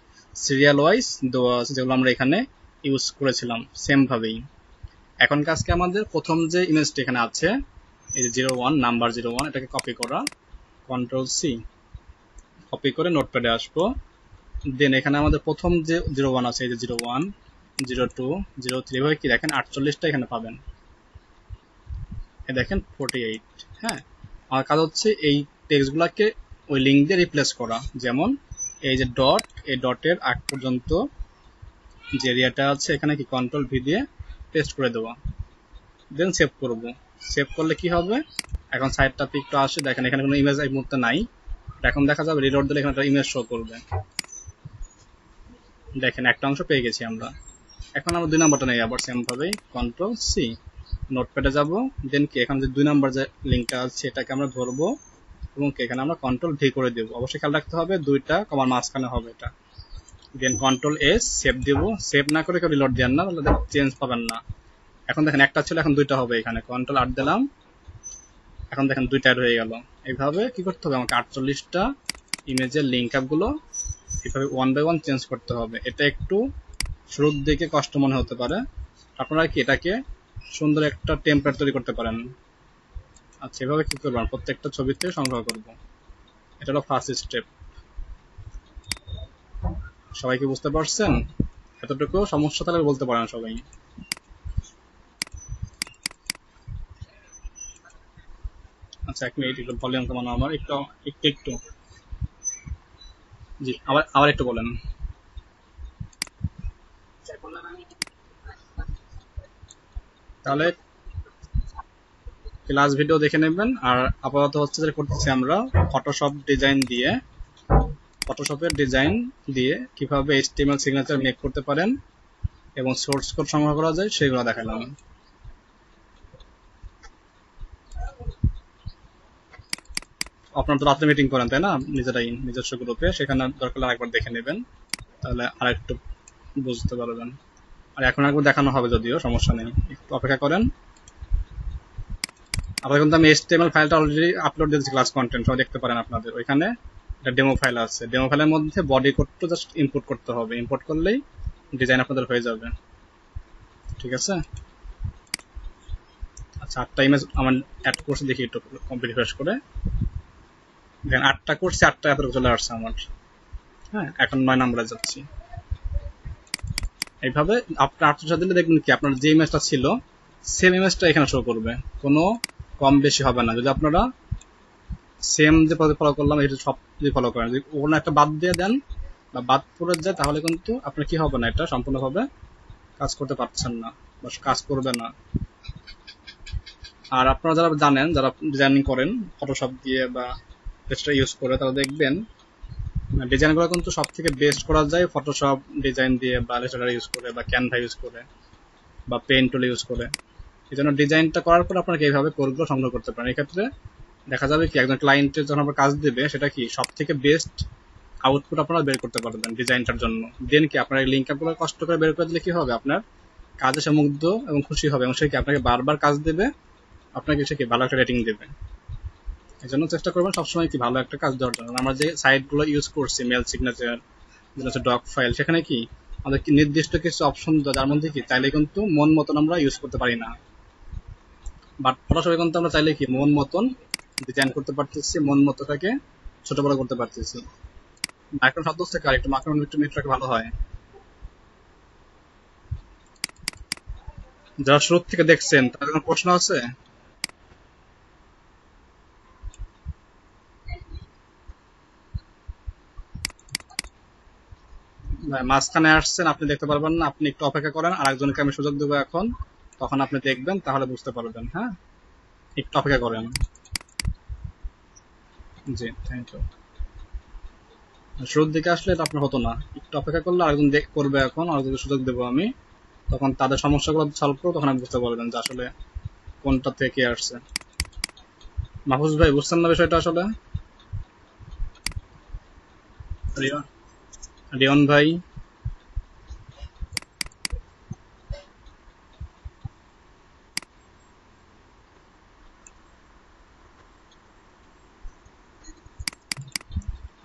সিরিয়াল ওয়াইজ দেওয়া আছে, যেগুলো আমরা এখানে ইউজ করেছিলাম সেম ভাবেই। এখন কাজকে আমাদের প্রথম যে ইমেজটি এখানে আছে এই যে 01, নাম্বার 01, এটাকে কপি করা, কন্ট্রোল সি, কপি করে নোটপ্যাডে আসবো। দেন এখানে আমাদের প্রথম যে 01 আছে, এই যে 01, 02, 03 এভাবে কি দেখেন 48টা এখানে পাবেন। এই দেখেন 48। হ্যাঁ, আমার কাজ হচ্ছে এই টেক্সটগুলোকে ওই লিঙ্ক দিয়ে রিপ্লেস করা। যেমন এই যে ডট, এই ডটের আগ পর্যন্ত যে এরিয়াটা আছে এখানে কি কন্ট্রোল ভি দিয়ে পেস্ট করে দেওয়া, দেন সেভ করব। সেভ করলে কি হবে, এখন সাইডটাতে একটু আসে, দেখেন এখানে কোনো ইমেজ এই মুহূর্তে নাই। এখন দেখা যাবে রিলোড দিলে এখানে একটা ইমেজ শো করবে। দেখেন একটা অংশ পেয়ে গেছি আমরা। এখন আমরা 2 নম্বরটা নেই, আবার সেম ভাবেই কন্ট্রোল সি, নোটপ্যাডে যাব, দেন কি এখানে যে 2 নম্বর যে লিঙ্কটা আছে এটাকে আমরা ধরবো এবং এখানে আমরা কন্ট্রোল ভি করে দেবো। অবশ্যই খেয়াল রাখতে হবে দুইটা কমার মাঝখানে হবে এটা। দেন কন্ট্রোল এস, সেভ দিব। সেভ না করে কেউ রিলোড দেন না, তাহলে চেঞ্জ পাবেন না। এখন দেখেন একটা ছিল, এখন দুইটা হবে। এখানে কন্ট্রোল আর দিলাম, এখন দেখেন দুইটা অ্যাড হয়ে গেল। এইভাবে কি করতে হবে, আমাকে 48টা ইমেজের লিঙ্ক আপগুলো এইভাবে 1 বাই 1 চেঞ্জ করতে হবে। এটা একটু শুরুর দিকে কষ্ট মনে হতে পারে, আপনারা কি এটাকে সুন্দর একটা টেমপ্লেট তৈরি করতে পারেন। আচ্ছা, এভাবে কি করবেন, প্রত্যেকটা ছবিতে সংগ্রহ করব। এটা হলো ফার্স্ট স্টেপ। সবাই কি বুঝতে পারছেন? এতটুকু সমস্যা তাহলে বলতে পারেন সবাই। আচ্ছা, 1 মিনিট, একটু ভলিউম কমানো আমার, একটু একটু একটু জি, আবার আবার একটু বলেন। তাহলে ক্লাস ভিডিও দেখে নেবেন। আর আপাতত হচ্ছে যেটা করতেছি আমরা, ফটোশপের ডিজাইন দিয়ে কিভাবে HTML সিগনেচার মেক করতে পারেন এবং সোর্স কোড সংগ্রহ করা যায় সেগুলো দেখালাম। আপনারা তো রাত্রে মিটিং করেন তাই না, নিজেরাই নিজস্ব গ্রুপে, সেখানে দরকার আরেকবার দেখে নেবেন, তাহলে আরেকটু বুঝতে পারবেন। আর এখন একবার দেখানো হবে, যদিও সমস্যা নেই, একটু অপেক্ষা করেন। আবার কিন্তু আমি HTML ফাইলটা অলরেডি আপলোড দিয়েছি, ক্লাস কন্টেন্ট সবাই দেখতে পারেন আপনাদের ওইখানে। একটা ডেমো ফাইল আছে, ডেমো ফাইলের মধ্যে বডি কোডটা জাস্ট ইম্পোর্ট করতে হবে, ইম্পোর্ট করলেই ডিজাইন আপনাদের হয়ে যাবে। ঠিক আছে। আচ্ছা, 8টা ইমেজ আমার অ্যাড করছি, দেখি একটু কমপ্লিট রিফ্রেশ করে। দেখেন 8টা করছি, 8টা এত চলে আসছে আমার। হ্যাঁ, এখন 9 নম্বরে যাচ্ছি। এইভাবে আপনার 8টা দিলে দেখবেন কি আপনার যে ইমেজটা ছিল সেম ইমেজটা এখানে শো করবে, কোনো কম বেশি হবে না। যদি আপনারা সেম যে ফলো করলাম এটা সব যদি ফলো করেন, যদি কোনো একটা বাদ দিয়ে দেন বা বাদ পড়ে যায়, তাহলে কিন্তু আপনার কি হবে না, এটা সম্পূর্ণভাবে কাজ করতে পারছেন না বা কাজ করবে না। আর আপনারা যারা জানেন, যারা ডিজাইনিং করেন ফটোশপ দিয়ে বা পেজটা ইউজ করে, তারা দেখবেন ডিজাইনগুলো কিন্তু সব থেকে বেস্ট করা যায় ফটোশপ ডিজাইন দিয়ে বা ইলাস্ট্রেটর ইউজ করে বা ক্যানভা ইউজ করে বা পেইন্ট টুল ইউজ করে। এই জন্য ডিজাইনটা করার পর আপনারা এইভাবে কোডগুলো সংগ্রহ করতে পারেন। এক্ষেত্রে দেখা যাবে কি একজন ক্লায়েন্টের যখন আপনার কাজ দেবে, সেটা কি সব থেকে বেস্ট আউটপুট আপনারা বের করতে পারবেন ডিজাইনটার জন্য। দেন কি আপনার এই লিঙ্ক আপগুলো কষ্ট করে বের করে দিলে কি হবে, আপনার কাজে সে মুগ্ধ এবং খুশি হবে এবং সে কি আপনাকে বারবার কাজ দেবে, আপনাকে সে কি ভালো একটা রেটিং দেবে। এই জন্য চেষ্টা করবেন সবসময় কি ভালো একটা কাজ দেওয়ার জন্য। আমরা যে সাইটগুলো ইউজ করছি, মেল সিগনেচার, ডক ফাইল, সেখানে কি আমাদের কি নির্দিষ্ট কিছু অপশন, যার মধ্যে কি চাইলে কিন্তু মন মতন আমরা ইউজ করতে পারি না। বাট ফটোশপে কিন্তু আমরা চাইলে কি মন মতন ডিজাইন করতে পারতেছি, মন মতো তাকে ছোট বড় করতে পারতেছি। মাইক্রো শব্দ থেকে আর একটু মাইক্রো একটু মিট রাখলে ভালো হয়। যারা শুরু থেকে দেখছেন তাদের কোনো প্রশ্ন আছে? মাঝখানে আসছেন, আপনি দেখতে পারবেন না, আপনি একটু অপেক্ষা করেন, আরেকজনকে আমি সুযোগ দেবো এখন, তখন আপনি দেখবেন, তাহলে বুঝতে পারবেন। হ্যাঁ, একটু অপেক্ষা করেন। জি, থ্যাংক ইউ। শুরুর দিকে আসলে এটা আপনার হতো না, একটু অপেক্ষা করলে আরেকজন করবে, এখন আরেকজনকে সুযোগ দেবো আমি, তখন তাদের সমস্যাগুলো সলভ করবো, তখন আপনি বুঝতে পারবেন যে আসলে কোনটা থেকে আসছে। মাহফুজ ভাই, বুঝছেন না বিষয়টা আসলে? রিয়ন ভাই,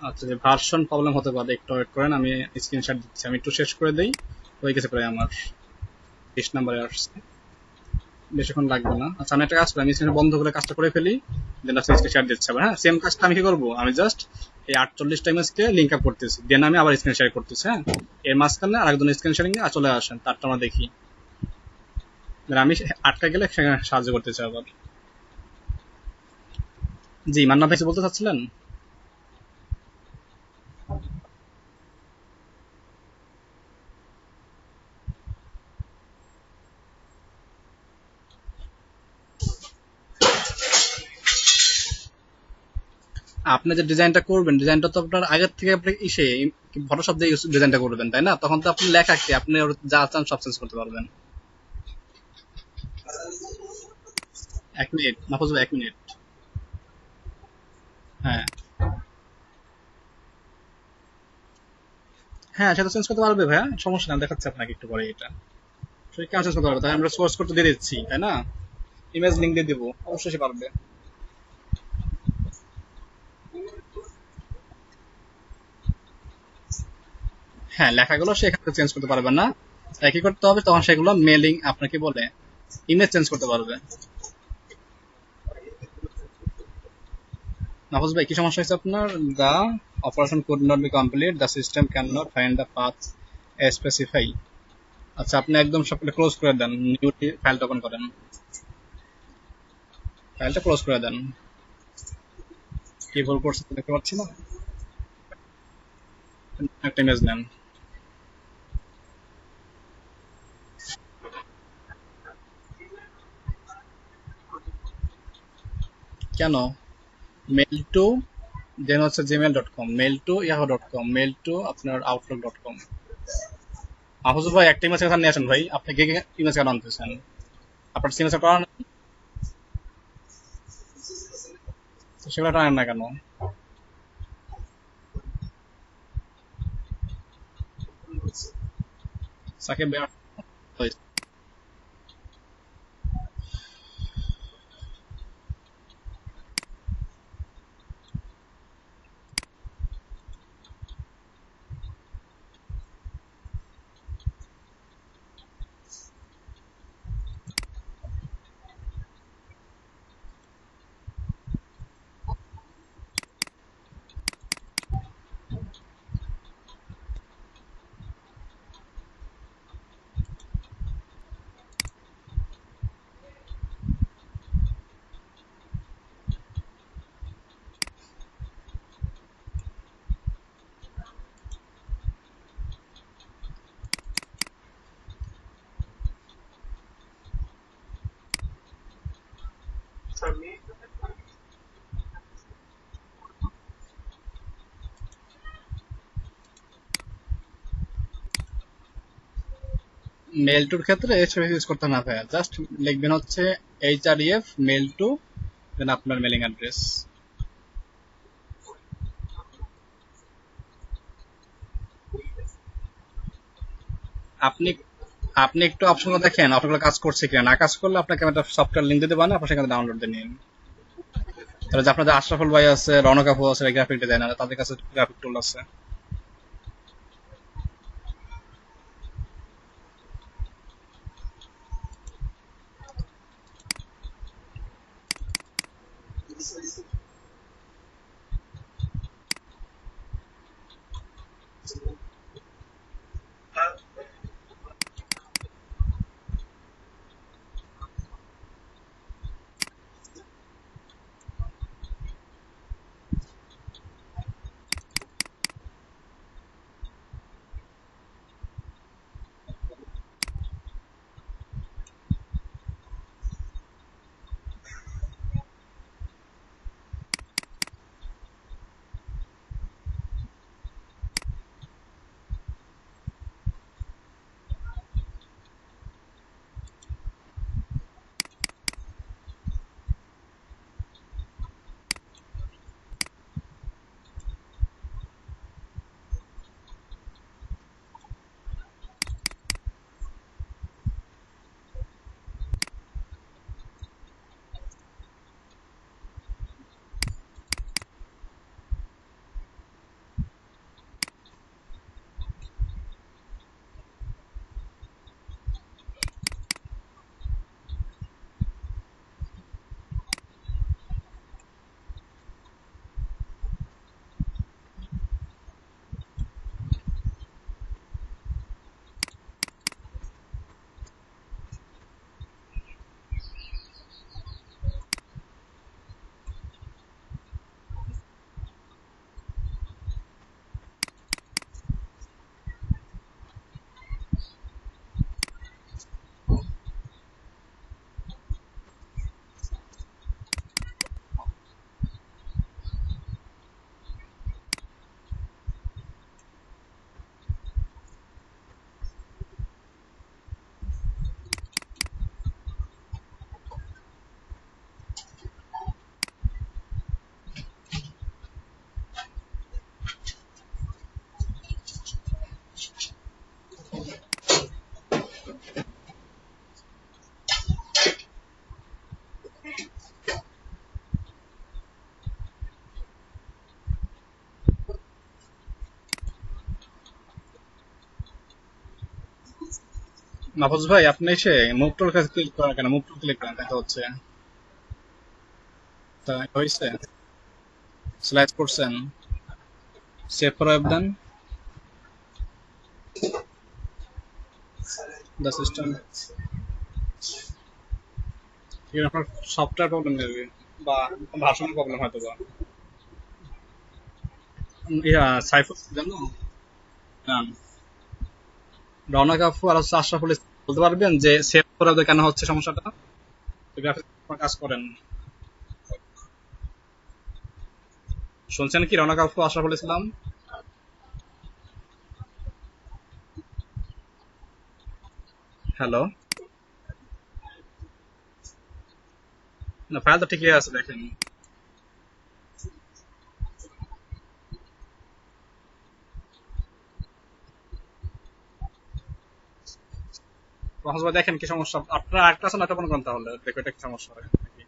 আচ্ছা, যে ভার্সন প্রবলেম হতে পারে, একটু ওয়েট করেন, আমি স্ক্রিনশট দিচ্ছি, আমি একটু শেষ করে দেই। হয়ে গেছে প্রায় আমার 20 নম্বরে আসছে। বেশিক্ষণ লাগবে না। আচ্ছা আমি একটা কাজ করি, আমি স্ক্রিন বন্ধ করে কাজটা করে ফেলি, দেন আপনি স্ক্রিন শেয়ার দিচ্ছি আবার। হ্যাঁ, সেম কাজটা আমি কি করবো, আমি জাস্ট এই 48টা ইমেজকে লিঙ্ক আপ করতেছি, দেন আমি আবার স্ক্রিন শেয়ার করতেছি। হ্যাঁ, এর মাঝখানে আরেকজন স্ক্রিন শেয়ারিং এ চলে আসেন, তারটা আমরা দেখি। দেন আমি আটকা গেলে সেখানে সাহায্য করতে চাই আবার। জি মান্না ভাই কিছু বলতে চাচ্ছিলেন? আপনি যে ডিজাইনটা করবেন, ডিজাইনটা তো আপনার আগের থেকে আপনি ইসে ফটোশপ দিয়ে ডিজাইনটা করবেন, তাই না? তখন তো আপনি লেখা কি আপনি ওর যা চান সব চেঞ্জ করতে পারবেন। 1 মিনিট মাহফুজ ভাই, 1 মিনিট। হ্যাঁ হ্যাঁ, সেটা চেঞ্জ করতে পারবে ভাইয়া, সমস্যা না, দেখাচ্ছি আপনাকে একটু পরে এটা। সে কেন চেঞ্জ করতে পারবে, তাই আমরা সোর্স করতে দিয়ে দিচ্ছি, তাই না? ইমেজ লিঙ্ক দিয়ে দিব, অবশ্যই সে পারবে। হ্যাঁ, লেখাগুলো সে এখান থেকে চেঞ্জ করতে পারবে না, তাই কি করতে হবে, তখন সেগুলো মেলিং আপনাকে বলে ইমেজ চেঞ্জ করতে পারবে। মাহফুজ ভাই কি সমস্যা হয়েছে আপনার? The operation could not be complete, the system can not find the path specify. আচ্ছা আপনি একদম সবটা ক্লোজ করে দেন, নিউ ফাইলটা ওপেন করেন, ফাইলটা ক্লোজ করে দেন। কি ভুল করছে তো দেখতে পাচ্ছি না। একটা ইমেজ নেন। কেন? মেল টু, দেন হচ্ছে gmail.com, mail two yahoo.com, mail two আপনার outlook.com। মাহফুজ ভাই একটা ইমেজ এখানে নিয়ে আসেন ভাই, আপনি কে কে ইমেজ কেন আনতেছেন? আপনার সিগনেচার করা নাই? তো সেগুলো টানেন না কেন? সাকিব ভাই, মেল টুর ক্ষেত্রে এইচএফ ইউজ করতে না ভাইয়া, জাস্ট লিখবেন হচ্ছে HREF মেল টু, দেন আপনার মেলিং অ্যাড্রেস। আপনি আপনি একটু অপশনগুলো দেখেন, অপশনগুলো কাজ করছে কিনা, না কাজ করলে আপনাকে আমি একটা সফটওয়্যার লিঙ্ক দিতে পারেন, আপনি সেখানে ডাউনলোড দিয়ে নিন। তাহলে যে আপনাদের আশরাফুল ভাই আছে, রনক আপু আছে, গ্রাফিক ডিজাইনার, তাদের কাছে গ্রাফিক টুল আছে। মাহফুজ ভাই আপনি এসে মুভ টুল কাছে ক্লিক করেন কেন? মুভ টুল ক্লিক করেন, তাই তো হচ্ছে। তা হয়েছে? স্লাইড করছেন, সেভ ফর অ্যাপ দেন, দ্য সিস্টেম। আপনার সফটওয়্যার প্রবলেম নেবে বা ভার্সনের প্রবলেম হয়তো বা। ইয়া সাইফুল জানো না, রওনা কাফু আর হচ্ছে আশরাফুল ইসলাম বলতে পারবেন যে সেভ করে কেন হচ্ছে সমস্যাটা? গ্রাফিক্স কাজ করেন, শুনছেন কি? রওনা কাফু, আশরাফুল ইসলাম। হ্যালো, না ফাইল তো ঠিকই আছে দেখেন। প্রফেসর ভাই দেখেন কি সমস্যা, আপনার আরেকটা আছে না, এটা মনে করেন তাহলে দেখো এটা কি সমস্যা হয় নাকি।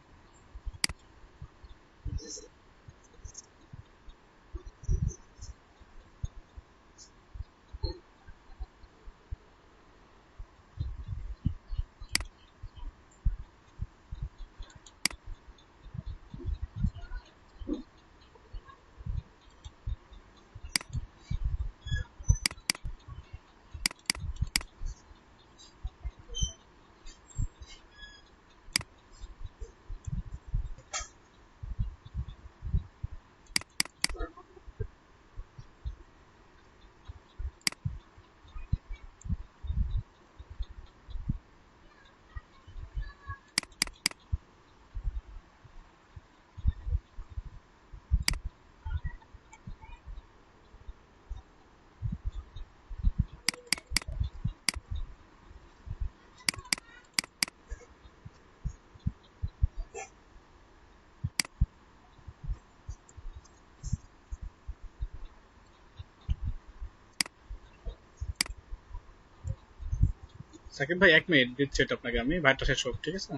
সাকিব ভাই 1 মিনিট দিচ্ছি এটা আপনাকে, আমি ভাইটা শেষ হোক, ঠিক আছে?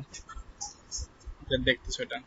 দেখতেছো এটা?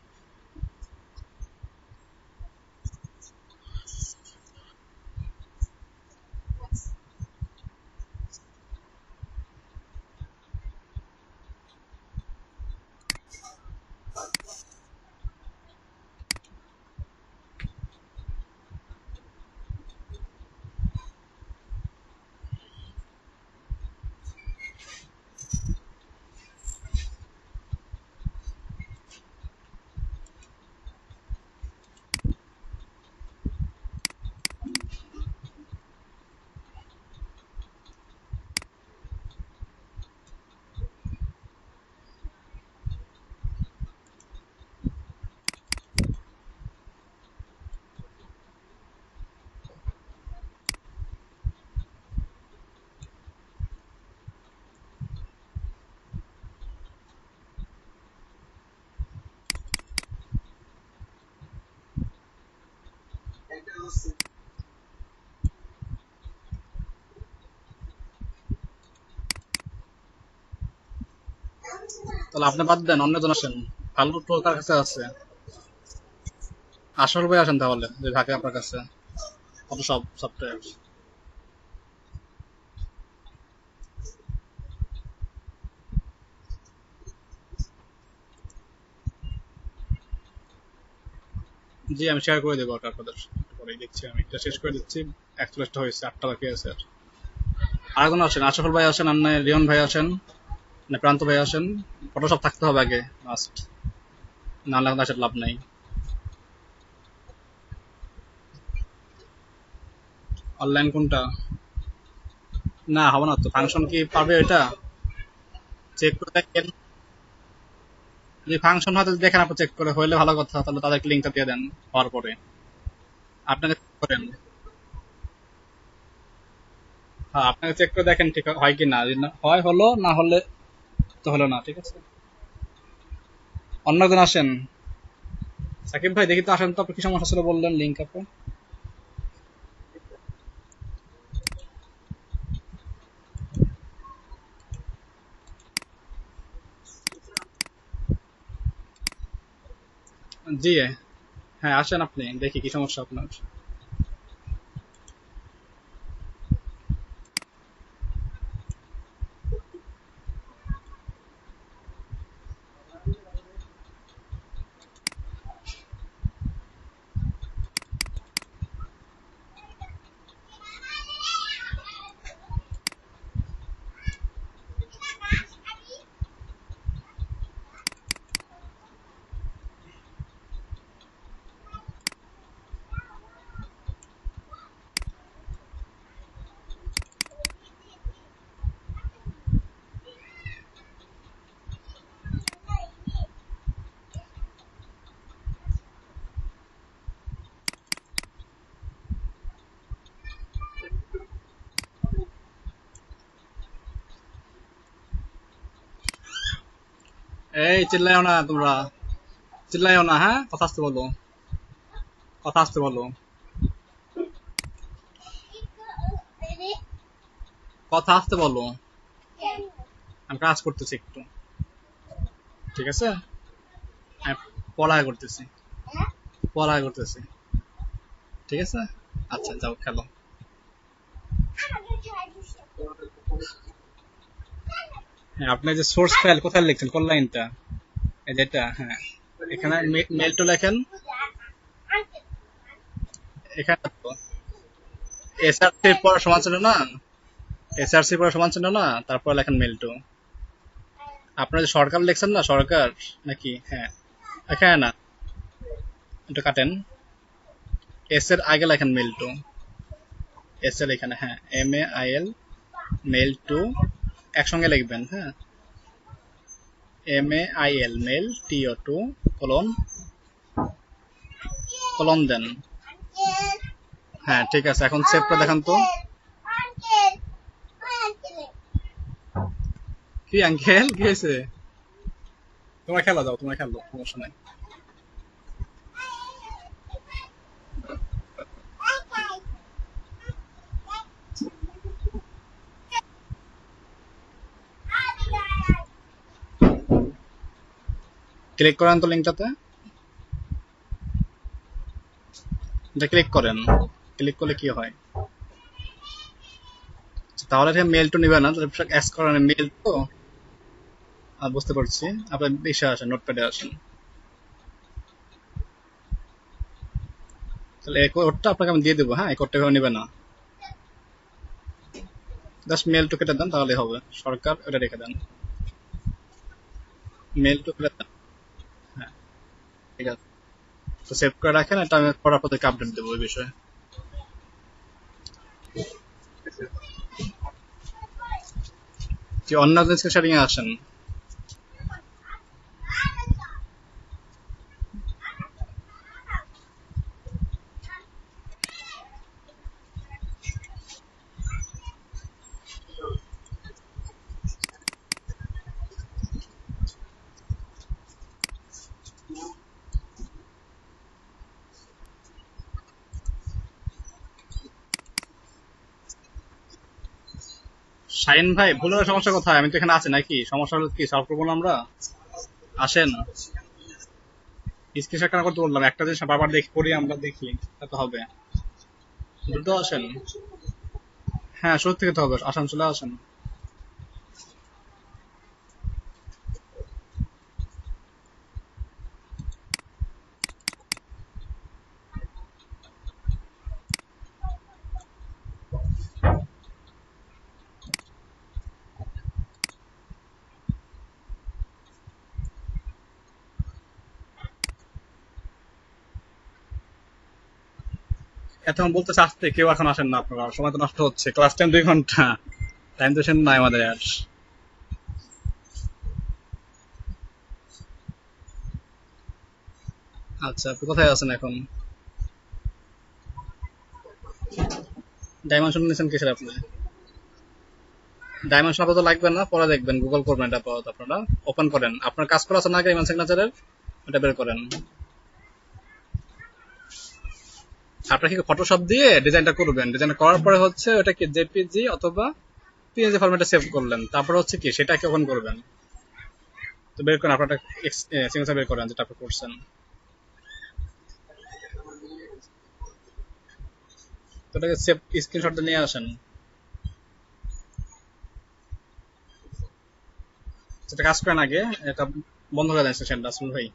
তাহলে আপনি বাদ দেন, অন্যজন আসেন। ভালো টোল কার কাছে আছে? আসল ভাই আসেন তাহলে, যে থাকে আপনার কাছে ফটোশপ সফটওয়্যার। জি আমি শেয়ার করে দেবো ওটা আপনাদের, একটু পরেই দেখছি, আমি এটা শেষ করে দিচ্ছি। 41টা হয়েছে, 8টা বাকি আছে আর। আরেকজন আসেন, আশরাফুল ভাই আসেন, আর নয় রিয়ন ভাই আসেন, না প্রান্ত ভাই আসেন। ফটোশপ থাকতে হবে আগে মাস্ট, না হলে আসলে লাভ নাই। অনলাইন কোনটা? না হবে না তো, ফাংশন কি পারবে এটা? চেক করে দেখেন, যদি ফাংশন হয় তাহলে দেখেন, আপনি চেক করে হইলে ভালো কথা, তাহলে তাদেরকে লিঙ্কটা দিয়ে দেন হওয়ার পরে। আপনাকে check করেন, হ্যাঁ আপনাকে চেক করে দেখেন ঠিক হয় কি না, যদি হয় হলো, না হলে তো হলো না, ঠিক আছে? অন্য একজন আসেন, সাকিব ভাই দেখি তো আসেন তো, আপনি কি সমস্যা ছিল বললেন লিঙ্ক আপে। জি হ্যাঁ আসেন, আপনি দেখি কি সমস্যা আপনার। এই চিল্লাইও না তোমরা, চিল্লাইও না, হ্যাঁ কথা আসতে বলো, কথা আসতে বলো, কথা আসতে বলো। আমি কাজ করতেছি একটু, ঠিক আছে, আমি পড়ায় করতেছি, পড়ায় করতেছি, ঠিক আছে। আচ্ছা যাও খেলো। হ্যাঁ আপনি যে সোর্স ফাইল কোথায় লিখছেন, কোন লাইনটা? এই যেটা, হ্যাঁ এখানে মেল টু লেখেন, এখানে এসআরসি পড়া সমান ছিল না, এসআরসি পড়া সমান ছিল না, তারপর লেখেন মেল টু। আপনার যে সরকার লিখছেন না, সরকার নাকি, হ্যাঁ এখানে না, একটু কাটেন, এস এর আগে লেখেন মেল টু, এস এর এখানে, হ্যাঁ MAIL মেল টু একসঙ্গে লিখবেন, হ্যাঁ MAIL mail TO to colon, colon then, হ্যাঁ ঠিক আছে। এখন সেভ করে দেখান তো। কি আঙ্কেল, কি হয়েছে? তোমরা খেলা যাও, তোমরা খেলো, সমস্যা নাই। ক্লিক করেন তো লিঙ্কটাতে, এটা ক্লিক করেন, ক্লিক করলে কি হয়? তাহলে মেল টু নিবে না, এস করেন মেল তো, বুঝতে পারছি। আপনার ইসে আসেন, নোটপ্যাডে আসেন, তাহলে এই কোডটা আপনাকে আমি দিয়ে দেবো, হ্যাঁ এই কোডটা কেউ নেবে না, জাস্ট মেল টু কেটে দেন তাহলে হবে। সরকার এটা রেখে দেন, মেল টু কেটে দেন, হ্যাঁ ঠিক আছে। তো সেভ করে রাখেন, এটা আমি পড়ার পর আপডেট দেবো ওই বিষয়ে। যে অন্য জিনিসকে সেটিং এ আসেন, শাহিন ভাই ভুল হওয়ার সমস্যা কোথায়? আমি তো এখানে আছি নাকি, সমস্যা হলো কি সলভ করবো না আমরা? আসেন, স্ক্রিন শেয়ার কেন করতে বললাম, একটা জিনিস বারবার দেখি করি আমরা, দেখি তা তো হবে। দ্রুত আসেন, হ্যাঁ শুরু থেকে তো হবে, আসেন চলে আসেন। এখন বলতেছে আসতে, কেউ এখন আসেন না আপনারা, সময় তো নষ্ট হচ্ছে, ক্লাস টাইম 2 ঘন্টা, টাইম তো নাই আমাদের আর। আচ্ছা আপনি কোথায় আছেন এখন? ডাইমেনশন নিয়েছেন কিসের আপনি? ডাইমেনশন আপাতত লাগবে না, পরে দেখবেন, গুগল করবেন এটা আপাতত। আপনারা ওপেন করেন, আপনার কাজ করা আছে না আগে ইমেল সিগনেচারের, এটা বের করেন। আপনার কি ফটোশপ দিয়ে ডিজাইনটা করবেন, ডিজাইন করার পরে হচ্ছে ওটা কি জেপিজি অথবা পিএনজি ফরম্যাটে সেভ করলেন, তারপরে হচ্ছে কি সেটাকে ওপেন করবেন। তো বের করেন আপনারটা, সিগনেচার বের করেন যেটা আপনি করছেন, তো ওটাকে সেভ স্ক্রিনশটটা নিয়ে আসেন। যেটা কাজ করেন আগে এটা বন্ধ করে দেন সেশনটা, আসল ভাই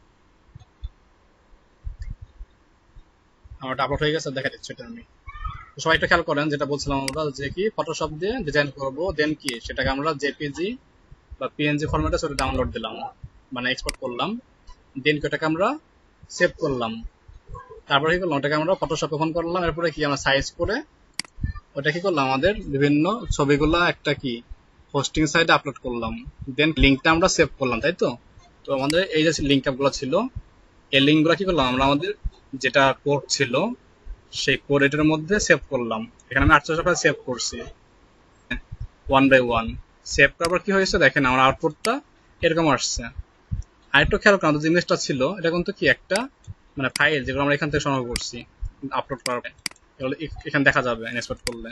আমার আপলোড হয়ে গেছে, দেখা দিচ্ছে এটা আমি। তো সবাই একটু খেয়াল করেন, যেটা বলছিলাম আমরা যে কি ফটোশপ দিয়ে ডিজাইন করব, দেন কি সেটাকে আমরা জেপিজি বা পিএনজি ফরম্যাটে সেটা ডাউনলোড দিলাম, মানে এক্সপোর্ট করলাম, দেন কি ওটাকে আমরা সেভ করলাম। তারপরে কি করলাম, ওটাকে আমরা ফটোশপ ওপেন করলাম, এরপরে কি আমরা সাইজ করে ওটা কি করলাম, আমাদের বিভিন্ন ছবিগুলো একটা কি হোস্টিং সাইটে আপলোড করলাম, দেন লিঙ্কটা আমরা সেভ করলাম, তাই তো। তো আমাদের এই যে লিঙ্ক আপগুলো ছিল, এই লিঙ্কগুলো কি করলাম আমরা, আমাদের যেটা কোড ছিল সেই কোড এটার মধ্যে সেভ করলাম। এখানে আমি 800 টাকা সেভ করছি, 1 বাই 1 সেভ করার পর কি হয়েছে দেখেন, আমার আউটপুটটা এরকম আসছে। আরেকটু খেয়াল করেন, যে ইমেজটা ছিল এটা কিন্তু কি একটা মানে ফাইল, যেগুলো আমরা এখান থেকে সংগ্রহ করছি আপলোড করার পরে, এগুলো এখানে দেখা যাবে ইনস্পেক্ট করলে।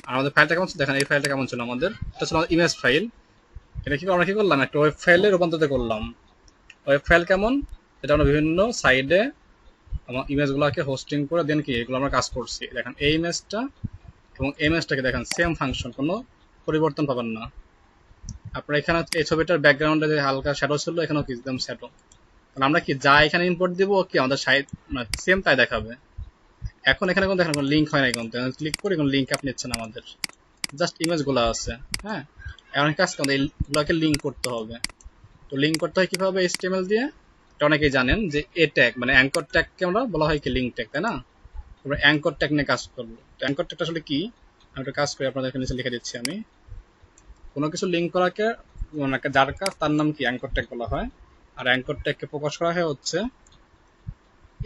আর আমাদের ফাইলটা কেমন ছিল দেখেন, এই ফাইলটা কেমন ছিল আমাদের, এটা ছিল ইমেজ ফাইল। এটা কি আমরা কি করলাম, একটা ওয়েব ফাইলে রূপান্তরিত করলাম। ওয়েব ফাইল কেমন, এটা আমরা বিভিন্ন সাইডে আমার ইমেজগুলোকে হোস্টিং করে দেন কি এগুলো আমরা কাজ করছি। দেখেন এই ইমেজটা এবং এই ইমেজটাকে দেখেন সেম ফাংশন, কোনো পরিবর্তন পাবেন না। আপনার এখানে এই ছবিটার ব্যাকগ্রাউন্ডে যে হালকা শ্যাডো ছিল, এখানেও কি একদম শ্যাডো। তাহলে আমরা কি যা এখানে ইম্পোর্ট দিব কি আমাদের সাইড মানে সেম তাই দেখাবে। এখন এখানে কোনো দেখেন কোনো লিঙ্ক হয় না, কিন্তু ক্লিক করে কোনো লিঙ্ক আপনি নিচ্ছেন, আমাদের জাস্ট ইমেজগুলো আছে। হ্যাঁ, এখন কাজ করতে এইগুলোকে লিঙ্ক করতে হবে। তো লিঙ্ক করতে হয় কিভাবে, HTML দিয়ে। এটা অনেকেই জানেন যে এ ট্যাগ মানে অ্যাঙ্কর ট্যাগকে আমরা বলা হয় কি লিঙ্ক ট্যাগ, তাই না? আমরা অ্যাঙ্কর ট্যাগ নিয়ে কাজ করবো। অ্যাঙ্কর ট্যাগটা আসলে কি, আমি একটা কাজ করি আপনাদের নিচে লিখে দিচ্ছি আমি। কোনো কিছু লিঙ্ক করাকে মানে যার কাজ তার নাম কি অ্যাঙ্কর ট্যাগ বলা হয়। আর অ্যাঙ্কর ট্যাগকে প্রকাশ করা হয় হচ্ছে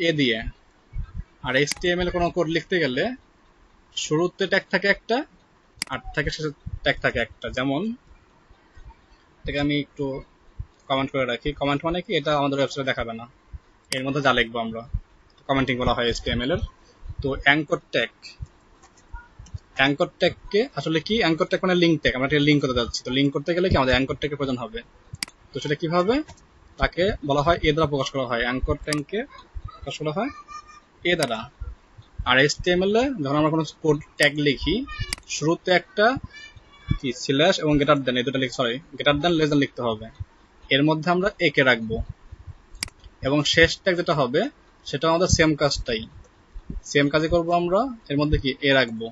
এ দিয়ে। আর HTML কোনো কোড লিখতে গেলে শুরুতে ট্যাগ থাকে একটা, আর থাকে শেষে ট্যাগ থাকে একটা। যেমন এটাকে আমি একটু কমেন্ট করে রাখি। কমেন্ট মানে কি, এটা আমাদের ওয়েবসাইটে দেখাবে না, এর মধ্যে যা লিখবো আমরা কমেন্টিং বলা হয় HTML এর। তো অ্যাঙ্কর ট্যাগকে আসলে কি, অ্যাঙ্কর ট্যাগ মানে লিঙ্ক ট্যাগ। আমরা একটা লিঙ্ক করতে যাচ্ছি, তো লিঙ্ক করতে গেলে কি আমাদের অ্যাঙ্কর ট্যাগের প্রয়োজন হবে। তো সেটা কিভাবে, তাকে বলা হয় এ দ্বারা প্রকাশ করা হয়। অ্যাঙ্কর ট্যাগকে প্রকাশ করা হয় এ দ্বারা। আর HTML এ যখন আমরা কোনো কোড ট্যাগ লিখি, শুরুতে একটা কি স্ল্যাশ এবং গ্রেটার দেন, এই দুটো গ্রেটার দেন লেস দেন লিখতে হবে। এর মধ্যে আমরা একে রাখবো, এবং শেষ ট্যাগ যেটা হবে সেটা আমাদের সেম কাজই করব আমরা। এর মধ্যে কি এ রাখবো।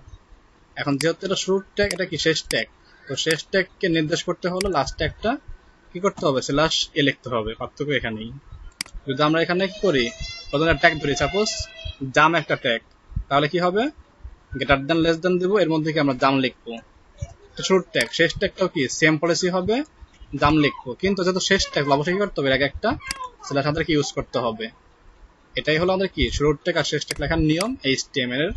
এখন যেহেতু এটা শুরুর ট্যাগ, এটা কি শেষ ট্যাগ, তো শেষ ট্যাগকে নির্দেশ করতে হলে লাস্ট ট্যাগটা কি করতে হবে, স্ল্যাশ এ লিখতে হবে। পার্থক্য এখানেই। যদি আমরা এখানে কি করি, প্রথমে ট্যাগ ধরি, সাপোজ জাম একটা ট্যাগ, তাহলে কি হবে, গ্রেটার দেন লেস দেন দিব, এর মধ্যে কি আমরা জাম লিখবো। শুরুর ট্যাগ শেষ ট্যাগটাও কি সেম পলিসি হবে, জাম লিখবো। কিন্তু যেহেতু শেষ ট্যাগ অবশ্যই কি করতে হবে, এর আগে একটা স্ল্যাশ আমাদেরকে ইউজ করতে হবে। এটাই হলো আমাদের কি শুরুর ট্যাগ আর শেষ ট্যাগ লেখার নিয়ম HTML এর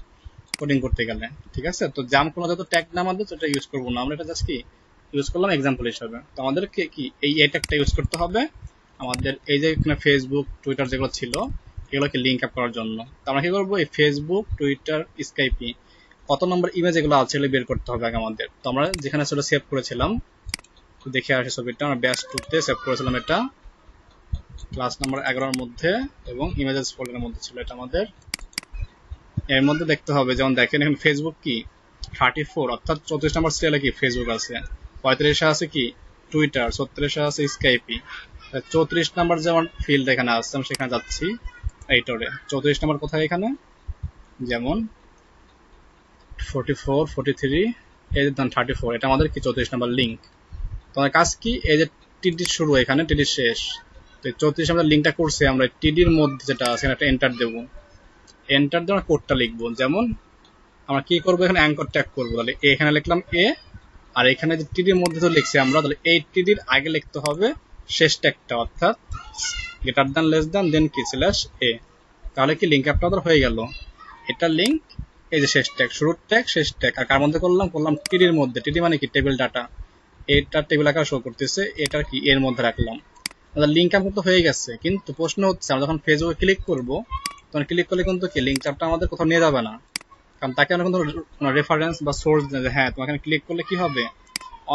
কোডিং করতে গেলে। ঠিক আছে, তো জাম কোনো যত ট্যাগ না আমাদের সেটা ইউজ করবো না আমরা, এটা জাস্ট কি ইউজ করলাম এক্সাম্পল হিসাবে। তো আমাদেরকে কি এই ট্যাগটা ইউজ করতে হবে আমাদের এই যে এখানে ফেসবুক টুইটার যেগুলো ছিল এগুলোকে লিঙ্ক আপ করার জন্য। তো আমরা কি করবো, এই ফেসবুক টুইটার স্কাইপি কত নম্বর ইমেজ এগুলো আছে এগুলো বের করতে হবে আগে আমাদের। তো আমরা যেখানে আসলে সেভ করেছিলাম, তো দেখে আসি ছবিটা, আমরা ব্যাস 2 তে সেভ করেছিলাম, এটা ক্লাস নাম্বার 11 মধ্যে এবং ইমেজেস ফোল্ডারের মধ্যে ছিল এটা আমাদের। এর মধ্যে দেখতে হবে, যেমন দেখেন এখানে ফেসবুক কি 34, অর্থাৎ 34 নম্বর সিরিয়ালে কি ফেসবুক আছে, 35 আছে কি টুইটার, 36 আছে স্কাইপি, 34 নম্বর যেমন ফিল্ড এখানে আছে, আমি সেখানে যাচ্ছি এইটারে। 34 নম্বর কোথায় এখানে, যেমন 44, 43, এই যে 34, এটা আমাদের কি 34 নম্বর লিঙ্ক। তোমার কাজ কি, এই যে টিডি শুরু এখানে, টিডি শেষ, তো 34 আমাদের লিঙ্কটা করছে, আমরা টিডির মধ্যে যেটা আছে একটা এন্টার দেবো। এন্টার দিয়ে আমরা কোডটা লিখবো। যেমন আমরা কি করবো, এখানে অ্যাঙ্কর ট্যাগ করবো, তাহলে এখানে লিখলাম এ, আর এখানে যে টিডির মধ্যে তো লিখছি আমরা, তাহলে এই টিডির আগে লিখতে হবে শেষ ট্যাগটা, অর্থাৎ গ্রেটার দেন লেস দেন দেন কি স্ল্যাশ এ। তাহলে কি লিঙ্ক আপটা আমাদের হয়ে গেল। এটা লিঙ্ক, এই যে শেষ ট্যাগ, শুরুর ট্যাগ শেষ ট্যাগ, আর কার মধ্যে করলাম টিডির মধ্যে। টিডি মানে কি টেবিল ডাটা, এটা টেবিল আকার শো করতেছে, এটা কি এর মধ্যে রাখলাম। আমাদের লিঙ্ক আপ তো হয়ে গেছে, কিন্তু প্রশ্ন হচ্ছে আমরা যখন ফেসবুকে ক্লিক করবো, তখন ক্লিক করলে কিন্তু কি লিঙ্ক আপটা আমাদের কোথাও নিয়ে যাবে না, কারণ তাকে আমরা কিন্তু রেফারেন্স বা সোর্স দেয়, হ্যাঁ তোমার এখানে ক্লিক করলে কি হবে,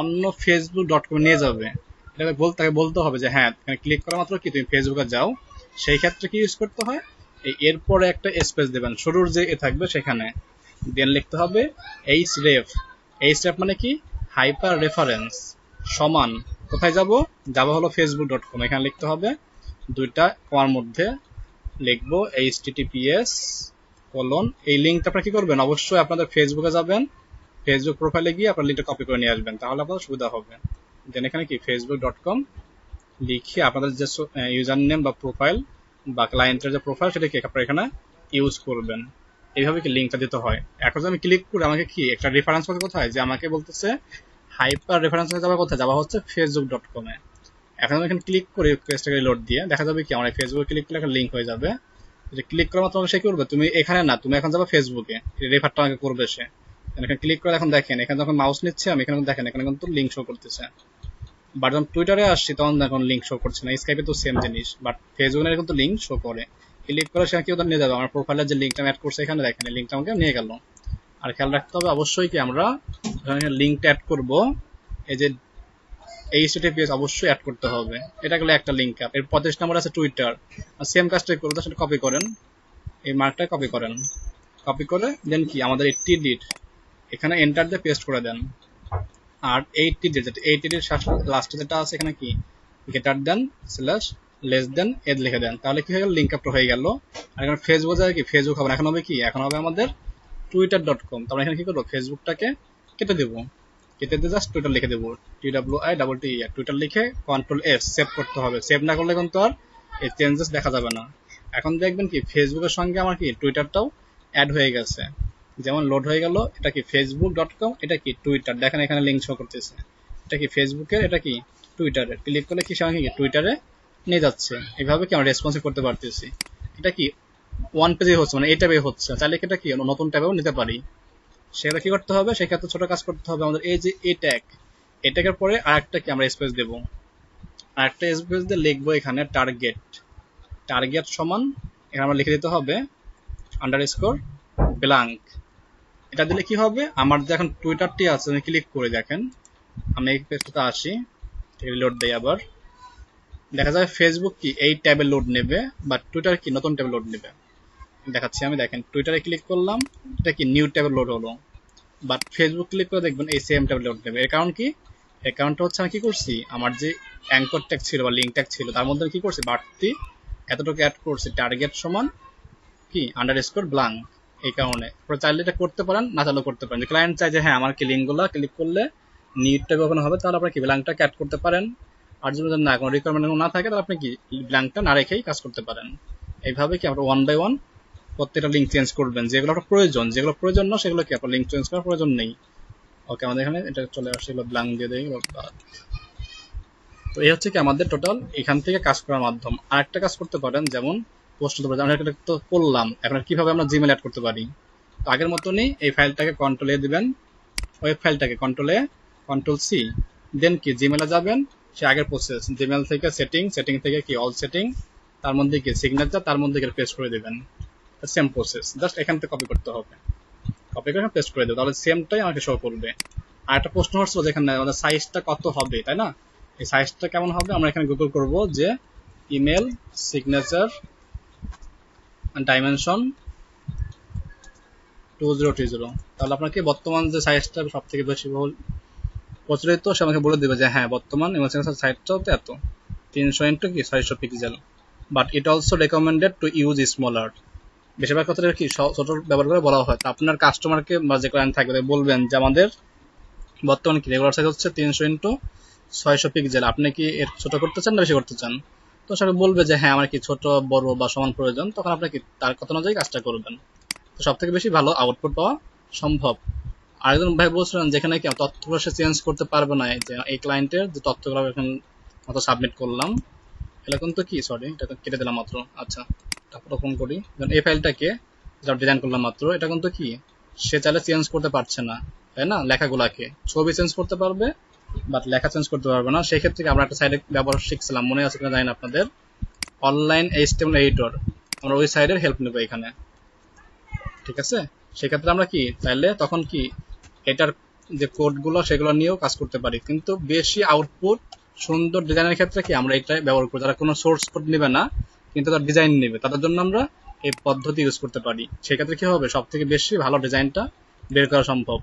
অন্য facebook.com নিয়ে যাবে। এটা তাকে বলতে হবে যে হ্যাঁ এখানে ক্লিক করা মাত্র কি তুমি ফেসবুকে যাও। সেই ক্ষেত্রে কি ইউজ করতে হয়, এরপরে একটা স্পেস দেবেন, শুরুর যে এ থাকবে সেখানে দেন লিখতে হবে href মানে কি হাইপার রেফারেন্স সমান কোথায় যাব, হলো facebook.com, এখানে লিখতে হবে দুইটা কমার মধ্যে লিখবো https: এই লিঙ্কটা আপনারা কি করবেন, অবশ্যই আপনাদের ফেসবুকে যাবেন, ফেসবুক প্রোফাইলে গিয়ে আপনার লিঙ্কটা কপি করে নিয়ে আসবেন, তাহলে আপনাদের সুবিধা হবে। দেন এখানে কি facebook.com লিখে আপনাদের যে ইউজার নেম বা প্রোফাইল বা ক্লায়েন্টের যে প্রোফাইল সেটা কি আপনারা এখানে ইউজ করবেন। এইভাবে কি লিঙ্কটা দিতে হয়। এখন যদি আমি ক্লিক করি, আমাকে কি একটা রেফারেন্স করতে কোথায়, যে আমাকে বলতেছে হাইপার রেফারেন্স যাওয়া কোথায়, যাওয়া হচ্ছে facebook.com এ। এখন আমি এখানে ক্লিক করি পেজটাকে লোড দিয়ে, দেখা যাবে কি আমার ফেসবুকে ক্লিক করলে একটা লিঙ্ক হয়ে যাবে। ক্লিক করার মাত্র সে কি করবে, তুমি এখানে না, তুমি এখন যাবে ফেসবুকে, রেফারটা আমাকে করবে সে। এখানে ক্লিক করে এখন দেখেন, এখানে যখন মাউস নিচ্ছে আমি, এখানে দেখেন এখানে কিন্তু লিঙ্ক শো করতেছে। বাট যখন টুইটারে আসছি তখন এখন লিঙ্ক শো করছে না। স্কাইপে তো সেম জিনিস, বাট ফেসবুকে কিন্তু লিঙ্ক শো করে। ক্লিক করে সেখানে কেউ নিয়ে যাবে, আমার প্রোফাইলের যে লিঙ্কটা অ্যাড করছে এখানে দেখেন, লিঙ্কটা আমাকে নিয়ে গেল। আর খেয়াল রাখতে হবে অবশ্যই কি আমরা লিঙ্কটা অ্যাড করব, এই যে HTTPS অবশ্যই অ্যাড করতে হবে। এটা গেলে একটা লিঙ্ক আপ। এর 25 নম্বর আছে টুইটার, সেম কাজটাই করবো, সেটা কপি করেন, এই মার্কটা কপি করেন, কপি করে দেন কি আমাদের এই টিডিট এখানে এন্টার দিয়ে পেস্ট করে দেন। আর এই টিডিট লাস্টে যেটা আছে এখানে কি গেটার দেন স্ল্যাশ লেস দেন এড লিখে দেন, তাহলে কি হয়ে গেল লিঙ্ক আপটা হয়ে গেল। আর এখন ফেসবুক যায় কি ফেসবুক হবে, এখন হবে কি এখন হবে আমাদের twitter.com। তারপরে এখানে কি করবো ফেসবুকটাকে কেটে দেবো, কেটে দিয়ে জাস্ট টুইটার লিখে দেবো, TWITTER টুইটার লিখে Ctrl+S সেভ করতে হবে। সেভ না করলে কিন্তু আর এই চেঞ্জেস দেখা যাবে না। এখন দেখবেন কি ফেসবুকের সঙ্গে আমার কি টুইটারটাও অ্যাড হয়ে গেছে, যেমন লোড হয়ে গেল। এটা কি facebook.com, এটা কি টুইটার, দেখেন এখানে লিঙ্ক শো করতেছে। এটা কি ফেসবুকের, এটা কি টুইটারের। ক্লিক করলে কি সঙ্গে কি টুইটারে নিয়ে যাচ্ছে। এইভাবে কি আমরা রেসপন্সিভ করতে পারতেছি। এটা কি ওয়ান পেজে হচ্ছে, মানে এই ট্যাবে হচ্ছে, চাইলে এটা কি নতুন ট্যাবেও নিতে পারি। সেটা কি করতে হবে, সেক্ষেত্রে ছোট কাজ করতে হবে আমাদের। এই যে এই ট্যাগের পরে আরেকটা কি আমরা স্পেস দেবো, আরেকটা স্পেস দিয়ে লিখবো এখানে টার্গেট। টার্গেট সমান এখানে আমরা লিখে দিতে হবে আন্ডারস্কোর ব্ল্যাঙ্ক। এটা দিলে কি হবে, আমার যে এখন টুইটারটি আছে আমি ক্লিক করে দেখেন, আমি এই পেজটাতে আসি, লোড দেই, আবার দেখা যায় ফেসবুক কি এই ট্যাবে লোড নেবে, বা টুইটার কি নতুন ট্যাবে লোড নেবে। দেখাচ্ছি আমি, দেখেন টুইটারে ক্লিক করলাম, এটা কি নিউ ট্যাবে লোড হলো, বাট ফেসবুক ক্লিক করে দেখবেন এই সেম ট্যাবে লোড নেবে। এর কারণ কি, এর কারণটা হচ্ছে আমি কি করছি, আমার যে অ্যাঙ্কর ট্যাগ ছিল বা লিঙ্ক ট্যাগ ছিল তার মধ্যে কি করছি বাড়তি এতটুকু অ্যাড করছি, টার্গেট সমান কি আন্ডারস্কোর ব্ল্যাঙ্ক। এই কারণে আপনারা চাইলে এটা করতে পারেন, না চাইলেও করতে পারেন। যে ক্লায়েন্ট চাই যে হ্যাঁ আমার কি লিঙ্কগুলো ক্লিক করলে নিউটা কখনো হবে, তাহলে আপনারা কি ব্ল্যাঙ্কটাকে অ্যাড করতে পারেন। আর যদি না কোনো রিকোয়ারমেন্ট না থাকে তাহলে আপনি কি ব্ল্যাঙ্কটা না রেখেই কাজ করতে পারেন। এইভাবে কি আপনারা ওয়ান বাই ওয়ান প্রত্যেকটা লিঙ্ক চেঞ্জ করবেন, যেগুলো আপনার প্রয়োজন, যেগুলো প্রয়োজন না সেগুলো কি আপনার লিঙ্ক চেঞ্জ করার প্রয়োজন নেই। ওকে, আমাদের এখানে এটা চলে আসছে, এগুলো ব্ল্যাঙ্ক দিয়ে দেয়। তো এই হচ্ছে কি আমাদের টোটাল এখান থেকে কাজ করার মাধ্যম। আরেকটা কাজ করতে পারেন, যেমন পোস্ট হতে পারে, আমরা এটা তো করলাম, এখন কিভাবে আমরা জিমেল অ্যাড করতে পারি। তো আগের মতনই এই ফাইলটাকে Ctrl+A দিবেন, ওয়েব ফাইলটাকে Ctrl+C, দেন কি জিমেলে যাবেন, সে আগের প্রসেস জিমেল থেকে সেটিং থেকে কি অল সেটিং, তার মধ্যে কি সিগনেচার, তার মধ্যে কি পেস্ট করে দেবেন। সেম প্রসেস, জাস্ট এখান থেকে কপি করতে হবে, কপি করে পেস্ট করে দেবো, তাহলে সেমটাই আমাকে শো করবে। আর একটা প্রশ্ন হচ্ছে যেখানে আমাদের সাইজটা কত হবে, তাই না, এই সাইজটা কেমন হবে আমরা এখানে গুগল করব যে ইমেল সিগনেচার ডাইমেনশন 2020, তাহলে আপনাকে বর্তমান যে সাইজটা সব থেকে বেশি প্রচলিত সে আমাকে বলে দেবে যে হ্যাঁ বর্তমান ইমেল সিগনেচার সাইজটাও তো এত 300 × 600 pixel, but it also recommended to use smaller. বেশিরভাগ ক্ষেত্রে কি ছোট ব্যবহার করে বলা হয়। তো আপনার কাস্টমারকে বা যে ক্লায়েন্ট থাকবে বলবেন যে আমাদের বর্তমানে কি রেগুলার সাইজ হচ্ছে 300 × 600 পিক্সেল, আপনি কি এর ছোট করতে চান না বেশি করতে চান। তো সবাই বলবে যে হ্যাঁ আমার কি ছোট বড় বা সমান প্রয়োজন, তখন আপনি কি তার কথা অনুযায়ী কাজটা করবেন। তো সব থেকে বেশি ভালো আউটপুট পাওয়া সম্ভব। আরেকজন ভাই বলছিলেন যেখানে কি তথ্যগুলো সে চেঞ্জ করতে পারবে না, যে এই ক্লায়েন্টের যে তথ্যগুলো এখন মতো সাবমিট করলাম, এটা কিন্তু কি সরি এটা কেটে দিলাম মাত্র। আচ্ছা, তারপর ওপেন করি, এই ফাইলটাকে যেটা ডিজাইন করলাম মাত্র, এটা কিন্তু কি সে চাইলে চেঞ্জ করতে পারছে না, তাই না। লেখাগুলাকে ছবি চেঞ্জ করতে পারবে, বাট লেখা চেঞ্জ করতে পারবে না। সেই ক্ষেত্রে আমরা একটা সাইডে ব্যবহার শিখছিলাম, মনে আছে কিনা জানি না আপনাদের, অনলাইন HTML এডিটর। আমরা ওই সাইডের হেল্প নেব এখানে, ঠিক আছে। সেক্ষেত্রে আমরা কি চাইলে তখন কি এটার যে কোডগুলো সেগুলো নিয়েও কাজ করতে পারি, কিন্তু বেশি আউটপুট সুন্দর ডিজাইনের ক্ষেত্রে কি আমরা এটাই ব্যবহার করি। যারা কোনো সোর্স কোড নেবে না কিন্তু তার ডিজাইন নেবে, তাদের জন্য আমরা এই পদ্ধতি ইউজ করতে পারি। সেক্ষেত্রে কি হবে, সব থেকে বেশি ভালো ডিজাইনটা বের করা সম্ভব।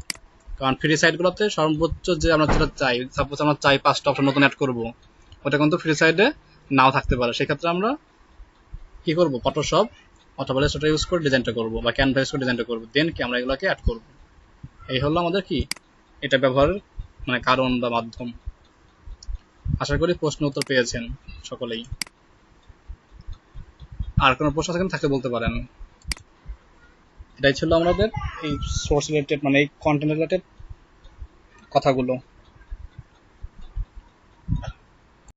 কারণ ফ্রি সাইটগুলোতে সর্বোচ্চ যে আমরা যেটা চাই, সাপোজ আমরা চাই 5টা অপশন নতুন অ্যাড করবো, ওটা কিন্তু ফ্রি সাইডে নাও থাকতে পারে। সেক্ষেত্রে আমরা কি করবো, ফটোশপ অথবা ইলাস্ট্রেটর ইউজ করে ডিজাইনটা করবো, বা ক্যানভা ইউজ করে ডিজাইনটা করবো, দেন কি আমরা এগুলোকে অ্যাড করবো। এই হলো আমাদের কি এটা ব্যবহারের মানে কারণ বা মাধ্যম। আশা করি প্রশ্ন উত্তর পেয়েছেন সকলেই। আর কোনো প্রশ্ন থাকলে বলতে পারেন। এটাই ছিল আমাদের এই সোর্স রিলেটেড মানে এই কন্টেন্ট রিলেটেড কথাগুলো।